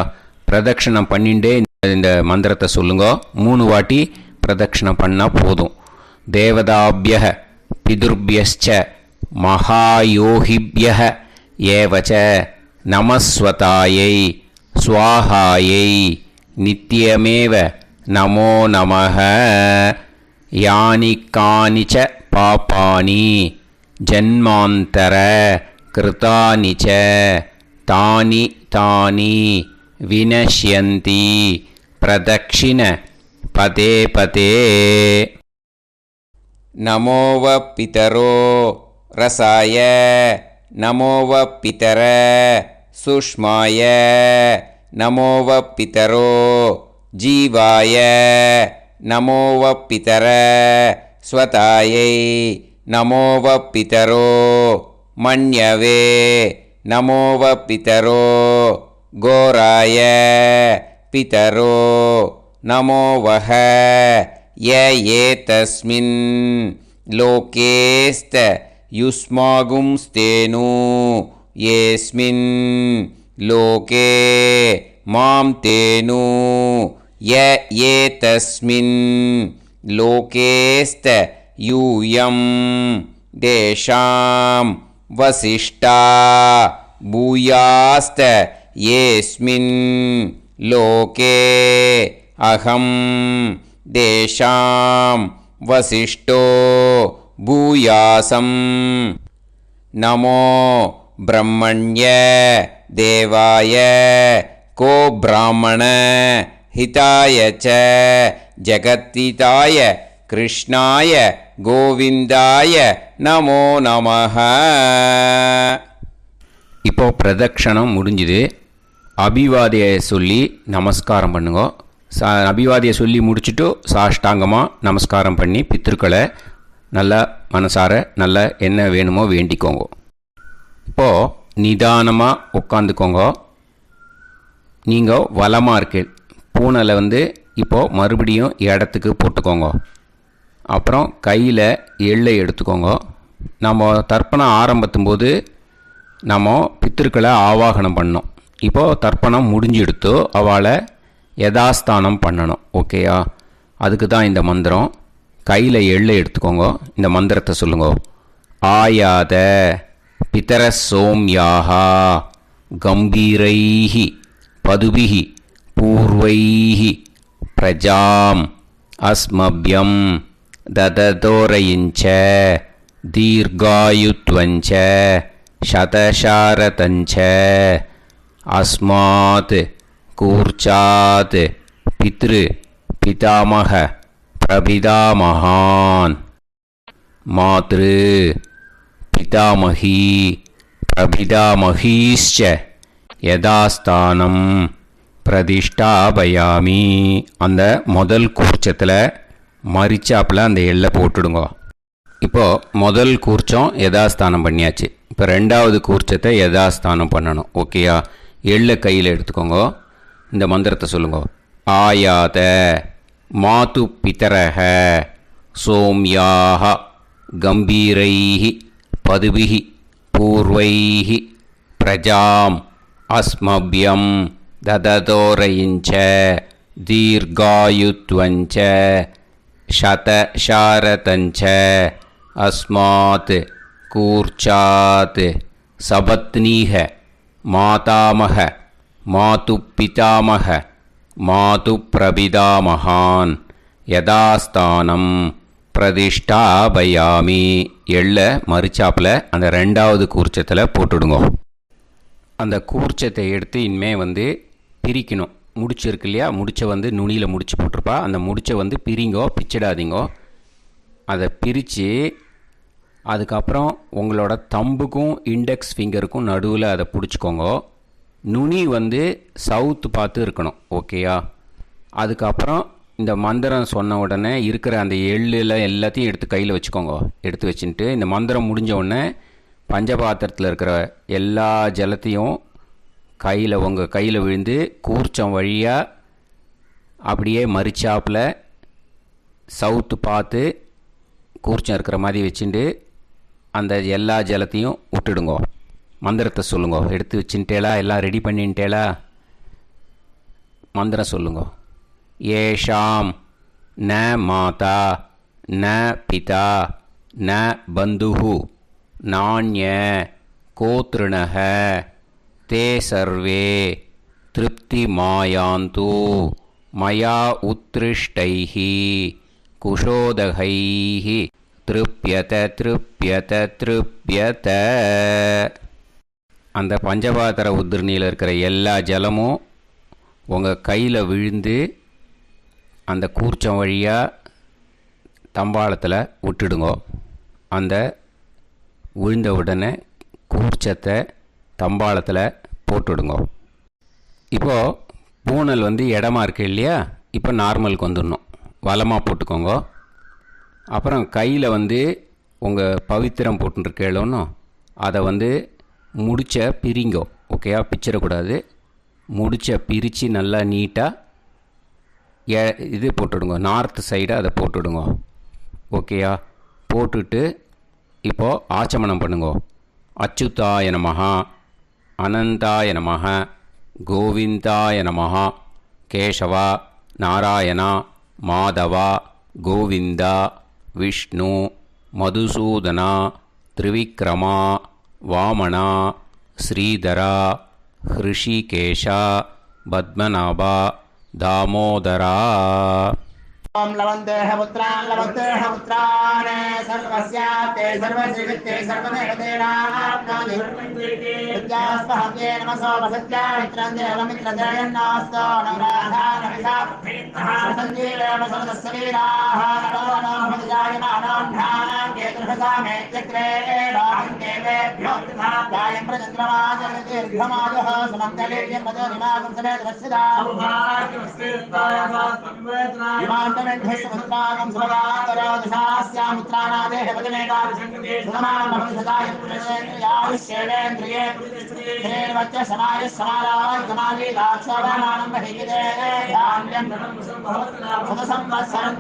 பிரதட்சணம் பண்ணிண்டே இந்த மந்திரத்தை சொல்லுங்க. 3 வாட்டி பிரதட்சணம் பண்ணால் போதும். தேவதாபிய பிதுர்பியச்ச மகாயோகிபிய ஏவச்ச நமஸ்வதாயை स्वाहायै नित्यमेव नमो नमः। यानि कानि च पापानि जन्मान्तर कृतानि च तानि तानि विनश्यन्ति प्रदक्षिण पदे पदे। नमो वः पितरो रसाय नमो वः पितर सुष्माय नमो वः पितरो जीवाय नमो वः पितर स्वतायै नमो वः पितरो मन्यवे नमो वः पितरो घोराय पितरो नमो वः य एतस्मिन् लोकेस्त युष्मागुंस्तेनु येस्मिन् लोके मां तेनु य एतस्मिन् लोकेस्त यूयं देशां वसिष्ठा भूयास्त येस्मिन् लोके अहं देशां वसिष्ठो भूयासं। नमो ब्रह्मण्य देवाय को ब्राह्मण हिताय च जगत्हिताय कृष्णाय गोविंदाय नमो நமஹ. இப்போ பிரதக்ஷணம் முடிஞ்சுது. அபிவாதியை சொல்லி நமஸ்காரம் பண்ணுங்க. அபிவாதியை சொல்லி முடிச்சுட்டு சாஷ்டாங்கமாக நமஸ்காரம் பண்ணி பித்திருக்களை நல்லா மனசார நல்லா என்ன வேணுமோ வேண்டிக்கோங்க. இப்போது நிதானமாக உட்காந்துக்கோங்க. நீங்கள் வலமாக இருக்கு பூனலை இப்போது மறுபடியும் இடத்துக்கு போட்டுக்கோங்க. அப்புறம் கையில் எள்ளை எடுத்துக்கோங்க. நம்ம தர்ப்பணம் ஆரம்பத்தும் போது நம்ம பித்திருக்களை ஆவாகனம் பண்ணோம். இப்போது தர்ப்பணம் முடிஞ்செடுத்து அவளை யதாஸ்தானம் பண்ணணும். ஓகேயா? அதுக்கு தான் இந்த மந்திரம். கையில் எள்ளை எடுத்துக்கோங்க. இந்த மந்திரத்தை சொல்லுங்க. ஆயாத பிதர சோம்யாஹா கம்பீரைஹி பதுபிஹி பூர்வைஹி பிரஜாம் அஸ்மப்யம் தததோரயிஞ்ச தீர்காயுத்வஞ்ச சதசாரதஞ்ச அஸ்மாத் கூர்ச்சாத் பித்ரு பிதாமக பிரபிதாமகான் மாத்ரு பிதாமகி பிரபிதாமகீஷ்ச யதாஸ்தானம் பிரதிஷ்டாபயாமி. அந்த முதல் கூர்ச்சத்தில் மரிச்சாப்பில் அந்த எள்ளை போட்டுடுங்க. இப்போது முதல் கூர்ச்சம் யதாஸ்தானம் பண்ணியாச்சு. இப்போ ரெண்டாவது கூர்ச்சத்தை யதாஸ்தானம் பண்ணணும். ஓகேயா? எள்ளை கையில் எடுத்துக்கோங்க. இந்த மந்திரத்தை சொல்லுங்க. ஆயாத மாது பிதரஹ சோம்யாக கம்பீரைஹி பதுபிஹி பூர்வைஹி பிரஜாம் அஸ்மப்யம் தததோரயிஞ்ச தீர்காயுத்வஞ்ச சதசாரதஞ்ச அஸ்மாத் கூர்ச்சாத் சபத்னீஹ மாதாமக மாது பிதாமக மாது பிரபிதாமகான் யதாஸ்தானம் பிரதிஷ்டாபயாமி. எள்ள மரிச்சாப்பில் அந்த ரெண்டாவது கூர்ச்சத்தில் போட்டுடுங்க. அந்த கூர்ச்சத்தை எடுத்து இனிமே பிரிக்கணும். முடிச்சிருக்கு இல்லையா? முடிச்சை நுனியில் முடிச்சு போட்டிருப்பா. அந்த முடிச்சை பிரிங்கோ, பிச்சிடாதீங்கோ. அதை பிரித்து அதுக்கப்புறம் உங்களோட தம்புக்கும் இண்டெக்ஸ் ஃபிங்கருக்கும் நடுவில் அதை பிடிச்சிக்கோங்க. நுனி சவுத்து பார்த்து இருக்கணும். ஓகேயா? அதுக்கப்புறம் இந்த மந்திரம் சொன்ன உடனே இருக்கிற அந்த எள்ளில் எல்லாத்தையும் எடுத்து கையில் வச்சுக்கோங்க. எடுத்து வச்சுட்டு இந்த மந்திரம் முடிஞ்ச உடனே பஞ்சபாத்திரத்தில் இருக்கிற எல்லா ஜலத்தையும் உங்கள் கையில் விழுந்து கூர்ச்சம் வழியாக அப்படியே மரிச்சாப்பில் சவுத்து பார்த்து கூர்ச்சம் இருக்கிற மாதிரி வச்சுட்டு அந்த எல்லா ஜலத்தையும் விட்டுடுங்க. மந்திரத்தை சொல்லுங்க. எடுத்து வச்சுட்டேலா? எல்லாம் ரெடி பண்ணிட்டேலா? மந்திரம் சொல்லுங்க. ஏஷாம் ந மாதா ந பிதா ந பந்துஹு நாண்ய கோத்ருணஹ தே சர்வே திருப்திமாயாந்து மயா உத்ருஷ்டைः குஷோதகைः திருப்யத திருப்யத திருப்யத. அந்த பஞ்சபாத்திர உதிரணியில் இருக்கிற எல்லா ஜலமும் உங்கள் கையில் விழுந்து அந்த கூர்ச்சம் வழியாக தம்பாளத்தில் விட்டுடுங்கோ. அந்த விழுந்த உடனே கூர்ச்சத்தை தம்பாளத்தில் போட்டுடுங்கோ. இப்போது பூனல் இடமா இருக்கு இல்லையா, இப்போ நார்மலுக்கு வந்துடணும். வலமாக போட்டுக்கோங்க. அப்புறம் கையில் உங்கள் பவித்திரம் போட்டுருக்கேளோன்னு அதை முடிச்ச பிரிங்கோ. ஓகேயா, பிச்சிடக்கூடாது. முடிச்ச பிரித்து நல்லா நீட்டாக இது போட்டுடுங்க, நார்த் சைடு அதை போட்டுடுங்க. ஓகேயா, போட்டுட்டு இப்போது ஆச்சமனம் பண்ணுங்க. அச்சுதாய நமஹ, அனந்தாய நமஹ, கோவிந்தாய நமஹ, கேசவா, நாராயணா, மாதவா, கோவிந்தா, விஷ்ணு, மதுசூதனா, திரிவிக்ரமா, வாமனா, ஸ்ரீதரா, ஹிருஷிகேஷா, பத்மநாபா, தாமோதரா. ओम लवन्तेह पुत्रान् लवन्तेह पुत्रान् सर्वस्याप्ते सर्वश्रीवित्ते सर्वदेवतेनाप्नोति विद्यास्महव्ये नमसो वसत्या मित्रं देवमित्रजयन्नास्तो नवराधानविषाप्तः सञ्जीवेम सर्वस्वीराः नमो भजायमानान्धानां केतुर्भसामेत्यग्रे राहं देवेभ्यो गायं प्रचन्द्रमाजगदीर्घमायुः सुमङ्गलीर्यं मदोनिमागं समेत वस्यदा विमानमेध्यस्वपुत्रागं सुभगान्तरादशास्यामुत्रानादेह वदनेताभिषङ्कृते सुधमानभविषदाय पुरुषेन्द्रियायुष्येवेन्द्रिये हेर्वच्च समायः समाराय कमाली दाक्षाभामानं बहिगिदे धान्यं सुदसंवत्सरं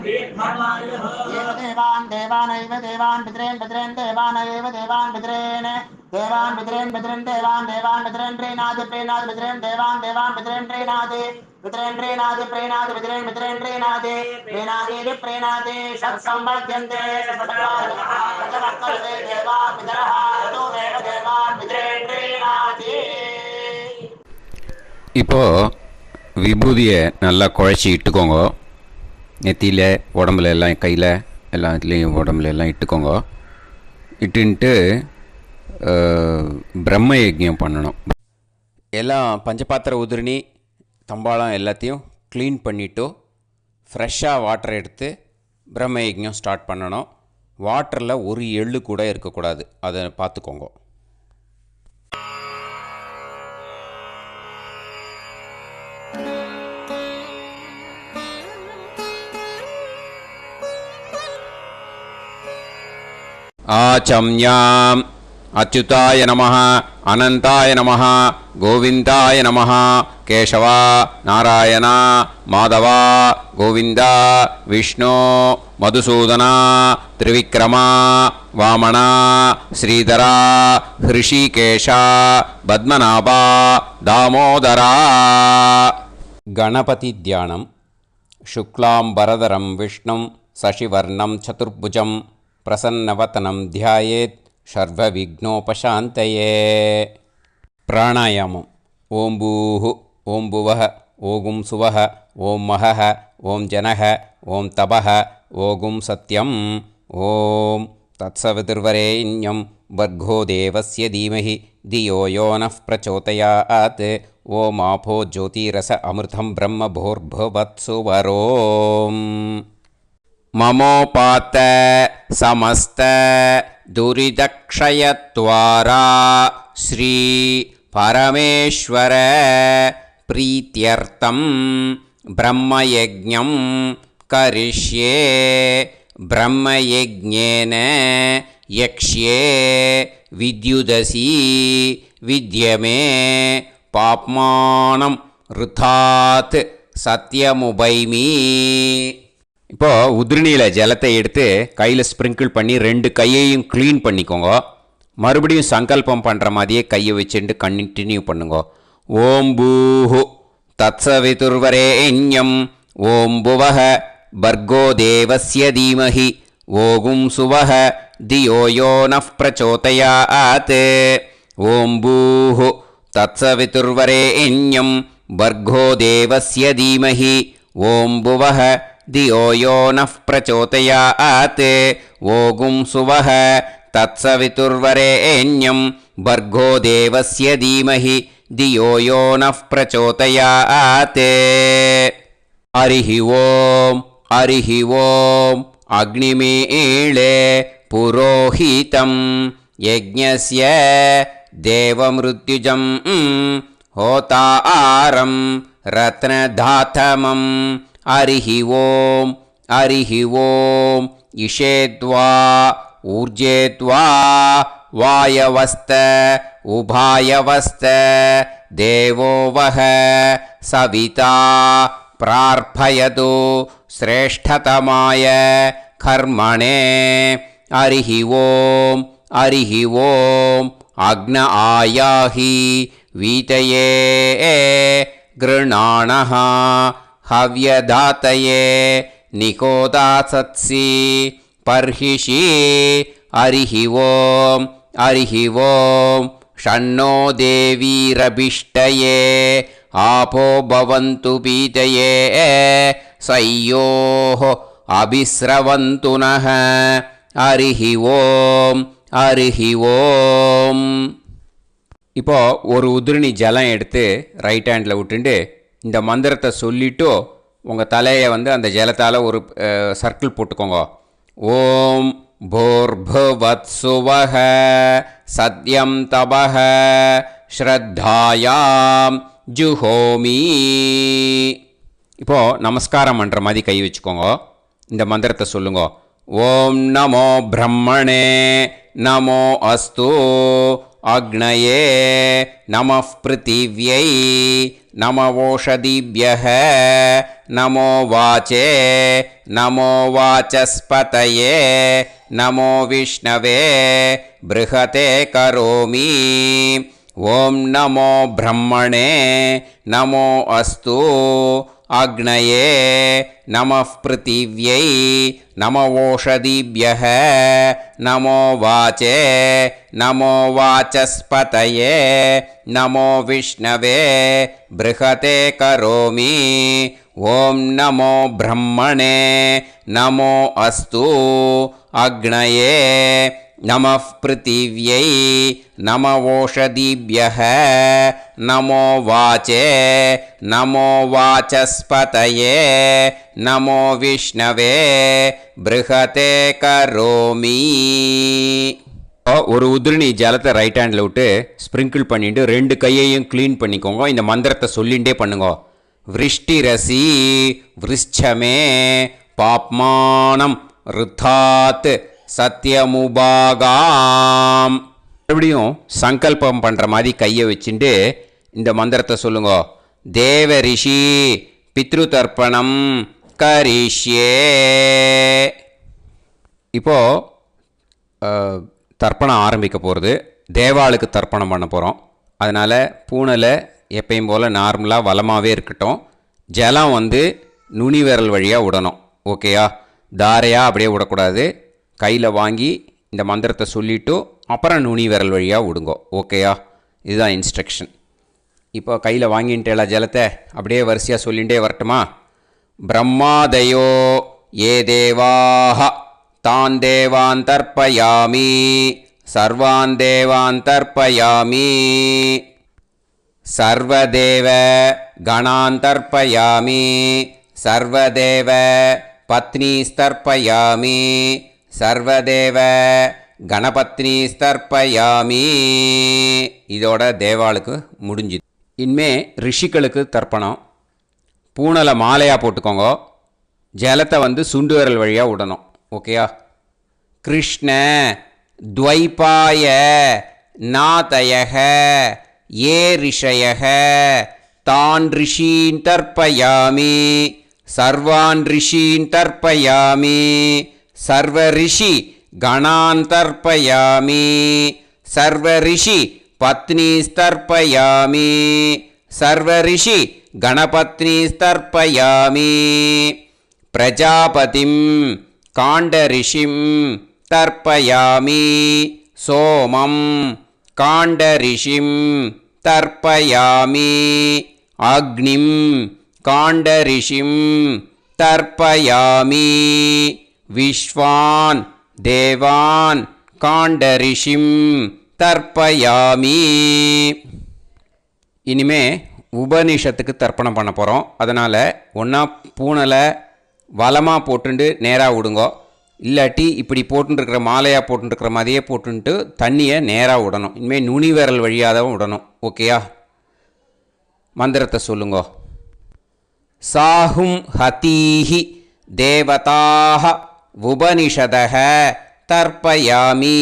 एव देवान् देवानैव देवान् पितॄन् पितॄन् देवानैव देवान् पितॄन् देवान् पितॄन् पितॄन् देवान् देवान् पितॄन् प्रीणाति प्रीणाति पितॄन् देवान् देवान् पितॄन् प्रीणाति पितॄन् प्रीणाति प्रीणाति पितॄन् पितॄन् प्रीणाति प्रीणाति प्रीणाति षट्संवर्ध्यन्ते षट्वर्तते देवा पितरः ततो देव देवान् पितॄन् प्रीणाति. இப்போ விபூதியை நல்லா குழச்சி இட்டுக்கோங்க. நெத்தியில், உடம்புல எல்லாம், கையில் எல்லாத்துலேயும் உடம்புல எல்லாம் இட்டுக்கோங்க. இட்டுன்ட்டு பிரம்ம யஜ்ஞம் பண்ணணும். எல்லாம் பஞ்சபாத்திர உதிரணி தம்பாளம் எல்லாத்தையும் க்ளீன் பண்ணிவிட்டு ஃப்ரெஷ்ஷாக வாட்டர் எடுத்து பிரம்ம யஜ்ஞம் ஸ்டார்ட் பண்ணணும். வாட்டரில் ஒரு எள்ளு கூட இருக்கக்கூடாது, அதை பார்த்துக்கோங்க. ஆச்சம்யாம் அச்சுதாய நமஹ, அனந்தாய நமஹ, கோவிந்தாய நமஹ, கேசவா, நாராயணா, மாதவா, கோவிந்தா, விஷ்ணு, மதுசூதனா, திரிவிக்ரமா, வாமனா, ஸ்ரீதரா, ஹிருஷிகேஷா, பத்மநாபா, தாமோதரா. கணபதி தியானம். சுக்லாம்பரதரம் விஷ்ணும் சசிவர்ணம் சதுர்புஜம் பிரசன்னவதனம் தியாயேத் சர்வவிக்னோபசாந்தயே. பிராணாயாமம். ஓம் பூஹு, ஓம் புவஹ, ஓகும் சுவஹ, ஓம் மஹஹ, ஓம் ஜனஹ, ஓம் தபஹ, ஓகும் சத்யம். ஓம் தத்சவிதுர்வரேண்யம் வர்கோ தேவஸ்ய தீமஹி தியோ யோ நः பிரச்சோதயாத். ஓம் ஆபோ ஜோதிரஸ அமிர்தம் பிரம்ம போர்புவத்சு வரோம். மமோபாத்த சமஸ்த துரிதக்ஷயத்வாரா ஸ்ரீ பரமேஸ்வர பிரீத்யர்த்தம் பிரம்மயஜ்ஞம் கரிஷ்யே. பிரம்மயஜ்ஞேன யக்ஷ்யே வித்யுதசி வித்யமே பாப்மானம் ருதாத் சத்யமுபைமி. இப்போது உதிரணியில் ஜலத்தை எடுத்து கையில் ஸ்ப்ரிங்கிள் பண்ணி 2 கையையும் க்ளீன் பண்ணிக்கோங்க. மறுபடியும் சங்கல்பம் பண்ணுற மாதிரியே கையை வச்சுட்டு கண்டினியூ பண்ணுங்க. ஓம் பூஹு தத்சவிதுர்வரேண்யம் ஓம் புவஹ பர்கோ தேவஸ்ய தீமஹி ஓகும் சுவஹ தியோ யோ நः பிரச்சோதயாத். ஓம் பூஹு தத்சவிதுர்வரேண்யம் भर्गो देवस्य धीमहि ॐ भुवः धियो यो नः प्रचोदयात् ओगुं सुवः तत्सवितुर्वरेण्यं भर्गो देवस्य धीमहि धियो यो नः प्रचोदयात् हरिः ॐ अग्निमीळे पुरोहितं यज्ञस्य देवमृत्युजं होतारं रत्नधातमं हरिः ॐ इषेद्वा ऊर्जेद्वा वायवस्त उभायवस्त देवो वः सविता प्रार्थयतु श्रेष्ठतमाय कर्मणे हरिः ॐ अग्न आयाहि वीतये गृणाणः हव्यदातये निकोदासत्सि पर्हिषि हरिः ॐ षण्णो देवीरभिष्टये आपो भवन्तु पीतये सयोः अभिस्रवन्तु नः हरिः ॐ இப்போ ஒரு உதிரணி ஜலம் எடுத்து ரைட் ஹேண்டில் விட்டுண்டு இந்த மந்திரத்தை சொல்லிவிட்டு உங்கள் தலையை வந்து அந்த ஜலத்தால் ஒரு சர்க்கிள் போட்டுக்கோங்க. ஓம் भूर्भुवत्सुवः सत्यं तपः ஸ்ரத்தாயாம் ஜுஹோமி. இப்போது நமஸ்காரம் பண்ணுற மாதிரி கை வச்சுக்கோங்க. இந்த மந்திரத்தை சொல்லுங்க. ஓம் நமோ பிரம்மணே நமோ அஸ்து அக்னயே நமः பிருத்திவ்யை நமவோஷதிभ्यः நமோ வாச்சே நமோ வாசஸ்பதயே நமோ விஷ்ணவே ப்ருஹதே கரோமி. ஓம் நமோ பிரம்மணே நமோ அஸ்து அக்னயே நமः பிருத்திவ்யை நமவோஷதிभ्यः நமோ வாச்சே நமோ வாசஸ்பதயே நமோ விஷ்ணவே ப்ருஹதே கரோமி. ஓம் நமோ பிரம்மணே நமோ அஸ்து அக்னயே நமः பிருத்திவ்யை நமவோஷதிभ्यः நமோ வாச்சே நமோ வாசஸ்பதயே நமோ விஷ்ணவே ப்ருஹதே கரோமி. ஒரு உதிரணி ஜலத்தை ரைட் ஹேண்டில் விட்டு ஸ்ப்ரிங்கிள் பண்ணிட்டு ரெண்டு கையையும் க்ளீன் பண்ணிக்கோங்க. இந்த மந்திரத்தை சொல்லிகிட்டே பண்ணுங்க. விருஷ்டிரசி விருஷ்சமே பாப்மானம் ருத்தாத் சத்யமுபாகாம். மறுபடியும் சங்கல்பம் பண்ணுற மாதிரி கையை வச்சுட்டு இந்த மந்திரத்தை சொல்லுங்க. தேவ ரிஷி பித்ரு தர்ப்பணம் கரிஷ்யே. இப்போது தர்ப்பணம் ஆரம்பிக்க போகிறது. தேவாளுக்கு தர்ப்பணம் பண்ண போகிறோம். அதனால் பூனலை எப்பயும் போல் நார்மலாக வளமாகவே இருக்கட்டும். ஜலம் வந்து நுனி விரல் வழியாக விடணும். ஓகேயா? தாரையாக அப்படியே விடக்கூடாது. கையில் வாங்கி இந்த மந்திரத்தை சொல்லிவிட்டு அப்புறம் நுனி விரல் வழியாக விடுங்கோ. ஓகேயா? இதுதான் இன்ஸ்ட்ரக்ஷன். இப்போ கையில் வாங்கிட்டேல ஜலத்தை அப்படியே வரிசையாக சொல்லிகிட்டே வரட்டுமா? பிரம்மாதயோ ஏ தேவாஹ தான் தேவான் தர்ப்பயாமி சர்வான் தேவான் தர்ப்பயாமி சர்வதேவ கணான் தர்ப்பயாமி சர்வதேவ பத்னீஸ்தர்ப்பயாமி சர்வதேவ கணபத்னீஸ்தர்ப்பயாமி. இதோட தேவாளுக்கு முடிஞ்சுது. இனிமே ரிஷிகளுக்கு தர்ப்பணம். பூனலை மாலையாக போட்டுக்கோங்க. ஜலத்தை வந்து சுண்டு விரல் வழியாக விடணும். ஓகேயா? கிருஷ்ண துவைபாய நாதயக ஏ ரிஷயக தான் ரிஷீன் தர்ப்பயாமி சர்வான் ரிஷீன் தர்ப்பயாமி சர்வ ரிஷி கணான் தர்ப்பயாமி சர்வ ரிஷி பத்னீஸ்தர்ப்பயாமி சர்வ ரிஷி கணபத்னீஸ்தர்ப்பயாமி பிரஜாபதிம் காண்டரிஷிம் தர்ப்பயாமி சோமம் காண்டரிஷிம் தர்ப்பயாமி அக்னிம் காண்டரிஷிம் தர்ப்பயாமி விஸ்வான் தேவான் காண்டரிஷிம் தர்ப்பயாமி. இனிமே உபனிஷத்துக்கு தர்ப்பணம் பண்ண போகிறோம். அதனால் ஒன்றா பூனலை வலமாக போட்டுண்டு நேராக விடுங்கோ, இல்லாட்டி இப்படி போட்டுருக்கிற மாலையாக போட்டுருக்கிற மாதிரியே போட்டுன்ட்டு தண்ணியை நேராக விடணும். இனிமேல் நுனி விரல் வழியாக தான் விடணும். ஓகேயா? மந்திரத்தை சொல்லுங்கோ. சாஹும் ஹதீஹி தேவதாக உபனிஷதக தர்ப்பயாமி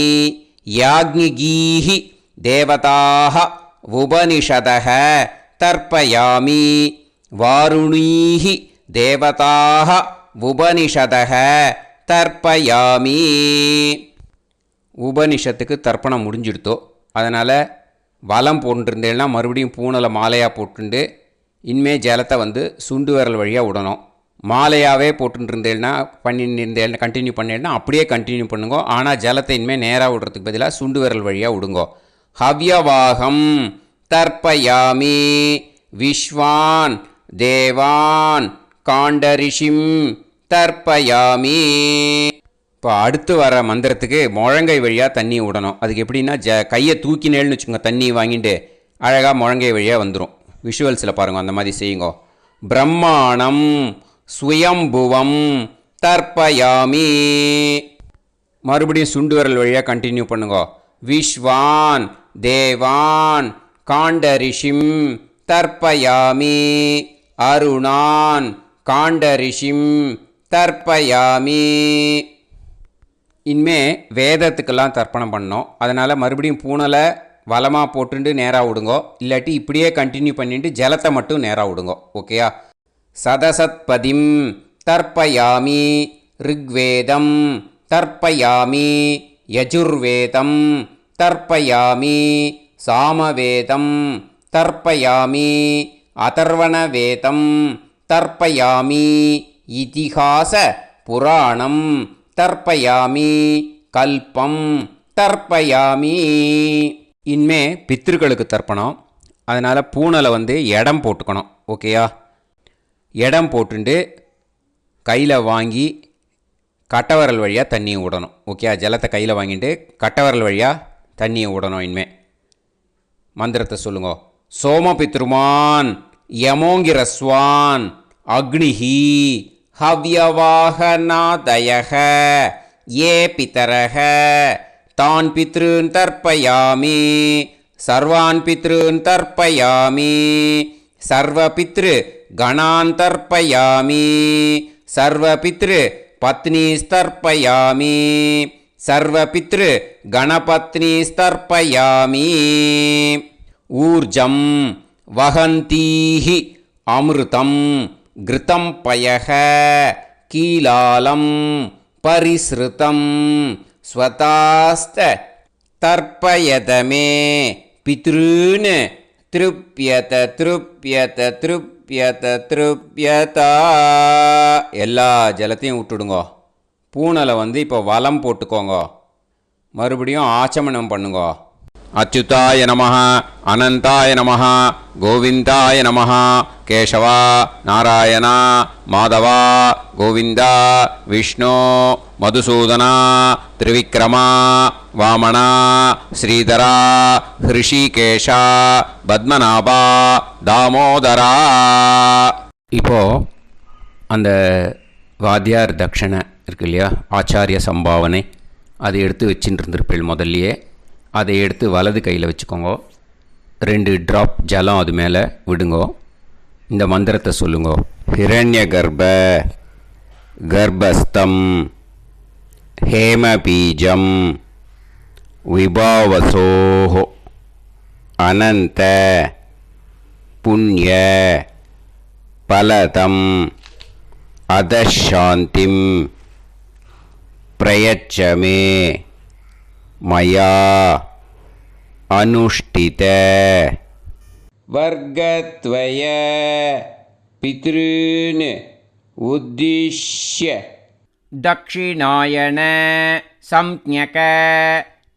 யாக்ஞிகீஹி தேவதாக உபனிஷதக தர்ப்பயாமி வாருணீஹி தேவதாக உபனிஷதக தர்ப்பயாமி. உபனிஷத்துக்கு தர்ப்பணம் முடிஞ்சிடுத்தோ, அதனால் வலம் போட்டுருந்தேன்னா மறுபடியும் பூனலை மாலையாக போட்டுண்டு இனிமே ஜலத்தை சுண்டு விரல் வழியாக விடணும். மாலையாகவே போட்டுருந்தேன்னா பண்ணியிருந்தேன் கண்டினியூ பண்ணேன்னா அப்படியே கண்டினியூ பண்ணுங்க. ஆனால் ஜலத்தை இனிமேல் நேராக விடுறதுக்கு பதிலாக சுண்டு விரல் வழியாக விடுங்கோ. ஹவ்யவாகம் தர்ப்பயாமி விஸ்வான் தேவான் காண்டரிஷிம் தர்ப்பயாமி. இப்போ அடுத்து வர மந்திரத்துக்கு முழங்கை வழியாக தண்ணி விடணும். அதுக்கு எப்படின்னா கையை தூக்கினேன்னு வச்சுக்கோங்க, தண்ணி வாங்கிட்டு அழகாக முழங்கை வழியாக வந்துடும். விஷுவல்ஸில் பாருங்கள், அந்த மாதிரி செய்யுங்க. பிரம்மாணம் சுயம்புவம் தர்ப்பயாமி. மறுபடியும் சுண்டு விரல் வழியாக கண்டினியூ பண்ணுங்க. விஸ்வான் தேவான் காண்டரிஷிம் தர்ப்பயாமி அருணான் காண்டரிஷிம் தர்ப்பயாமி. இனிமே வேதத்துக்கெல்லாம் தர்ப்பணம் பண்ணோம். அதனால் மறுபடியும் பூனலை வலமாக போட்டுட்டு நேராக விடுங்கோ, இல்லாட்டி இப்படியே கண்டினியூ பண்ணிட்டு ஜலத்தை மட்டும் நேராக விடுங்கோ. ஓகேயா? சதசத்பதிம் தர்ப்பயாமி ரிக்வேதம் தர்ப்பயாமி யஜுர்வேதம் தர்ப்பயாமி சாமவேதம் தர்ப்பயாமி அதர்வணவேதம் தர்ப்பயாமி இதிஹாச புராணம் தர்ப்பயாமி கல்பம் தர்ப்பயாமி. இனிமே பித்ருக்களுக்கு தர்ப்பணம். அதனால் பூனலை இடம் போட்டுக்கணும். ஓகேயா? இடம் போட்டுண்டு கையில் வாங்கி கட்டவரல் வழியாக தண்ணியை விடணும். ஓகேயா? ஜலத்தை கையில் வாங்கிட்டு கட்டவரல் வழியாக தண்ணியை விடணும். இனிமே மந்திரத்தை சொல்லுங்க. சோமபித்ருமான் யமோங்கிரஸ்வான் அக்னிஹி ஹவ்யவாகநாதயக ஏ பிதரக தான் பித்ருன் தர்ப்பயாமி சர்வான் பித்ருன் தர்ப்பயாமி சர்வபித்ரு கணான் தர்ப்பயாமி சர்வபித்ரு பத்னிஸ்தர்ப்பயாமி சர்வபித்ரு கணபத்னிஸ்தர்ப்பயாமி. ஊர்ஜம் வஹந்தீஹி அமிர்தம் கிருதம் பயக கீலாலம் பரிஸ்ருதம் ஸ்வதாஸ்த தர்ப்பயதமே பித்ருன் திருப்யத திருப்யத திருப்யத திருப்யதா. எல்லா ஜலத்தையும் விட்டுடுங்கோ. பூனலை இப்போ வலம் போட்டுக்கோங்க. மறுபடியும் ஆச்சமனம் பண்ணுங்கோ. அச்சுதாய நமஹ அனந்தாய நமஹ கோவிந்தாய நமஹ கேசவா நாராயணா மாதவா கோவிந்தா விஷ்ணு மதுசூதனா திரிவிக்ரமா வாமனா ஸ்ரீதரா ஹிருஷிகேஷா பத்மநாபா தாமோதரா. இப்போ அந்த வாத்தியார் தட்சணை இருக்கு இல்லையா, ஆச்சாரிய சம்பாவனை, அதை எடுத்து வச்சுட்டு இருந்திருப்பேள் முதல்லையே. அதை எடுத்து வலது கையில் வச்சுக்கோங்க. 2 ட்ராப் ஜலம் அது மேலே விடுங்கோ. இந்த மந்திரத்தை சொல்லுங்கோ. ஹிரண்ய கர்ப்ப கர்ப்பஸ்தம் ஹேமபீஜம் விபாவசோஹோ அனந்த புண்ணிய பலதம் அதசாந்திம் பிரயச்சமே மயா அனுஷ்டித வர்க்கத்வய பித்ருன் உத்திஷ்ய दक्षिणायन संज्ञक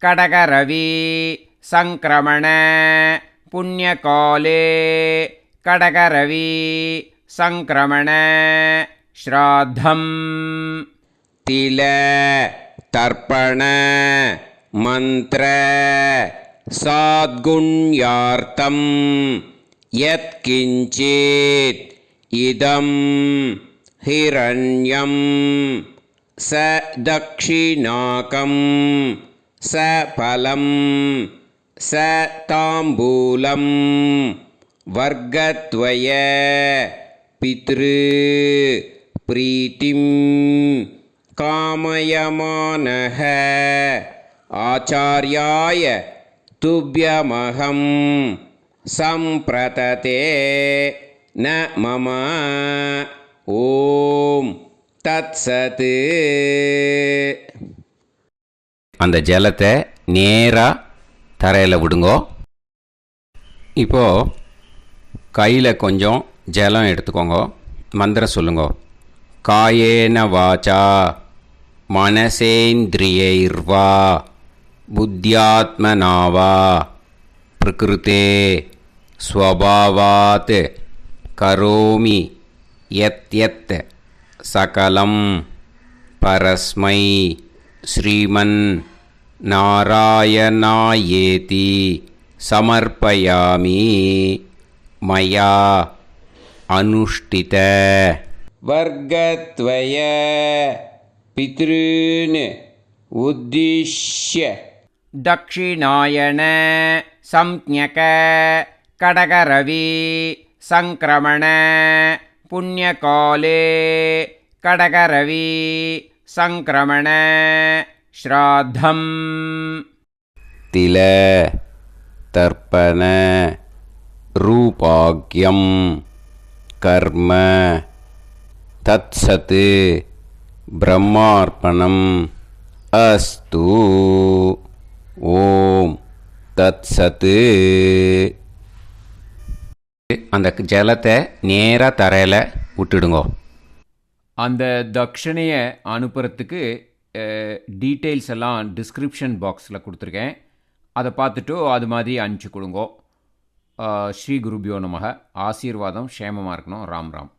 கடகரவி சங்கிரமண புண்ணியகாலே கடகரவி சங்கிரமண ஸ்ராத்தம் तिल तर्पण मंत्र साद्गुण्यार्थं यत्किञ्चित् इदं हिरण्यं स दक्षिणाकं स फलं स ताम्बूलं वर्गद्वय पितृ प्रीतिं कामयमानः आचार्याय तुभ्यमहं सम्प्रतते न मम ॐ तत्सत् அந்த ஜலத்தை நேராக தரையில் விடுங்கோ. இப்போது கையில் கொஞ்சம் ஜலம் எடுத்துக்கோங்க. மந்திரம் சொல்லுங்க. காயேன வாச்சா மனசேந்திரியைர்வா புத்தியாத்மனாவா பிரகிருதே ஸ்வபாவாத் கரோமி யத் யத் சகலம் பரஸ்மை ஸ்ரீமன் நாராயணாயேதி சமர்ப்பயாமி மயா அனுஷ்டித वर्गद्वय पितॄन् उद्दिश्य दक्षिणायन संज्ञक கடகரவி சங்கிரமண புண்ணியகாலே கடகரவி சங்கிரமண ஸ்ராத்தம் तिल तर्पण रूपाग्यं कर्म तत्सत् ब्रह्मार्पणम् अस्तु ஓம் தத்சத். அந்த ஜலத்தை நேராக தரையில் விட்டுடுங்கோ. அந்த தட்சணையை அனுப்புறதுக்கு டீட்டெயில்ஸ் எல்லாம் டிஸ்கிரிப்ஷன் பாக்ஸில் கொடுத்துருக்கேன். அதை பார்த்துட்டு அது மாதிரி அனுப்பிச்சி கொடுங்கோ. ஸ்ரீ குருபியோ நமக. ஆசீர்வாதம் க்ஷேமமாக இருக்கணும். ராம் ராம்.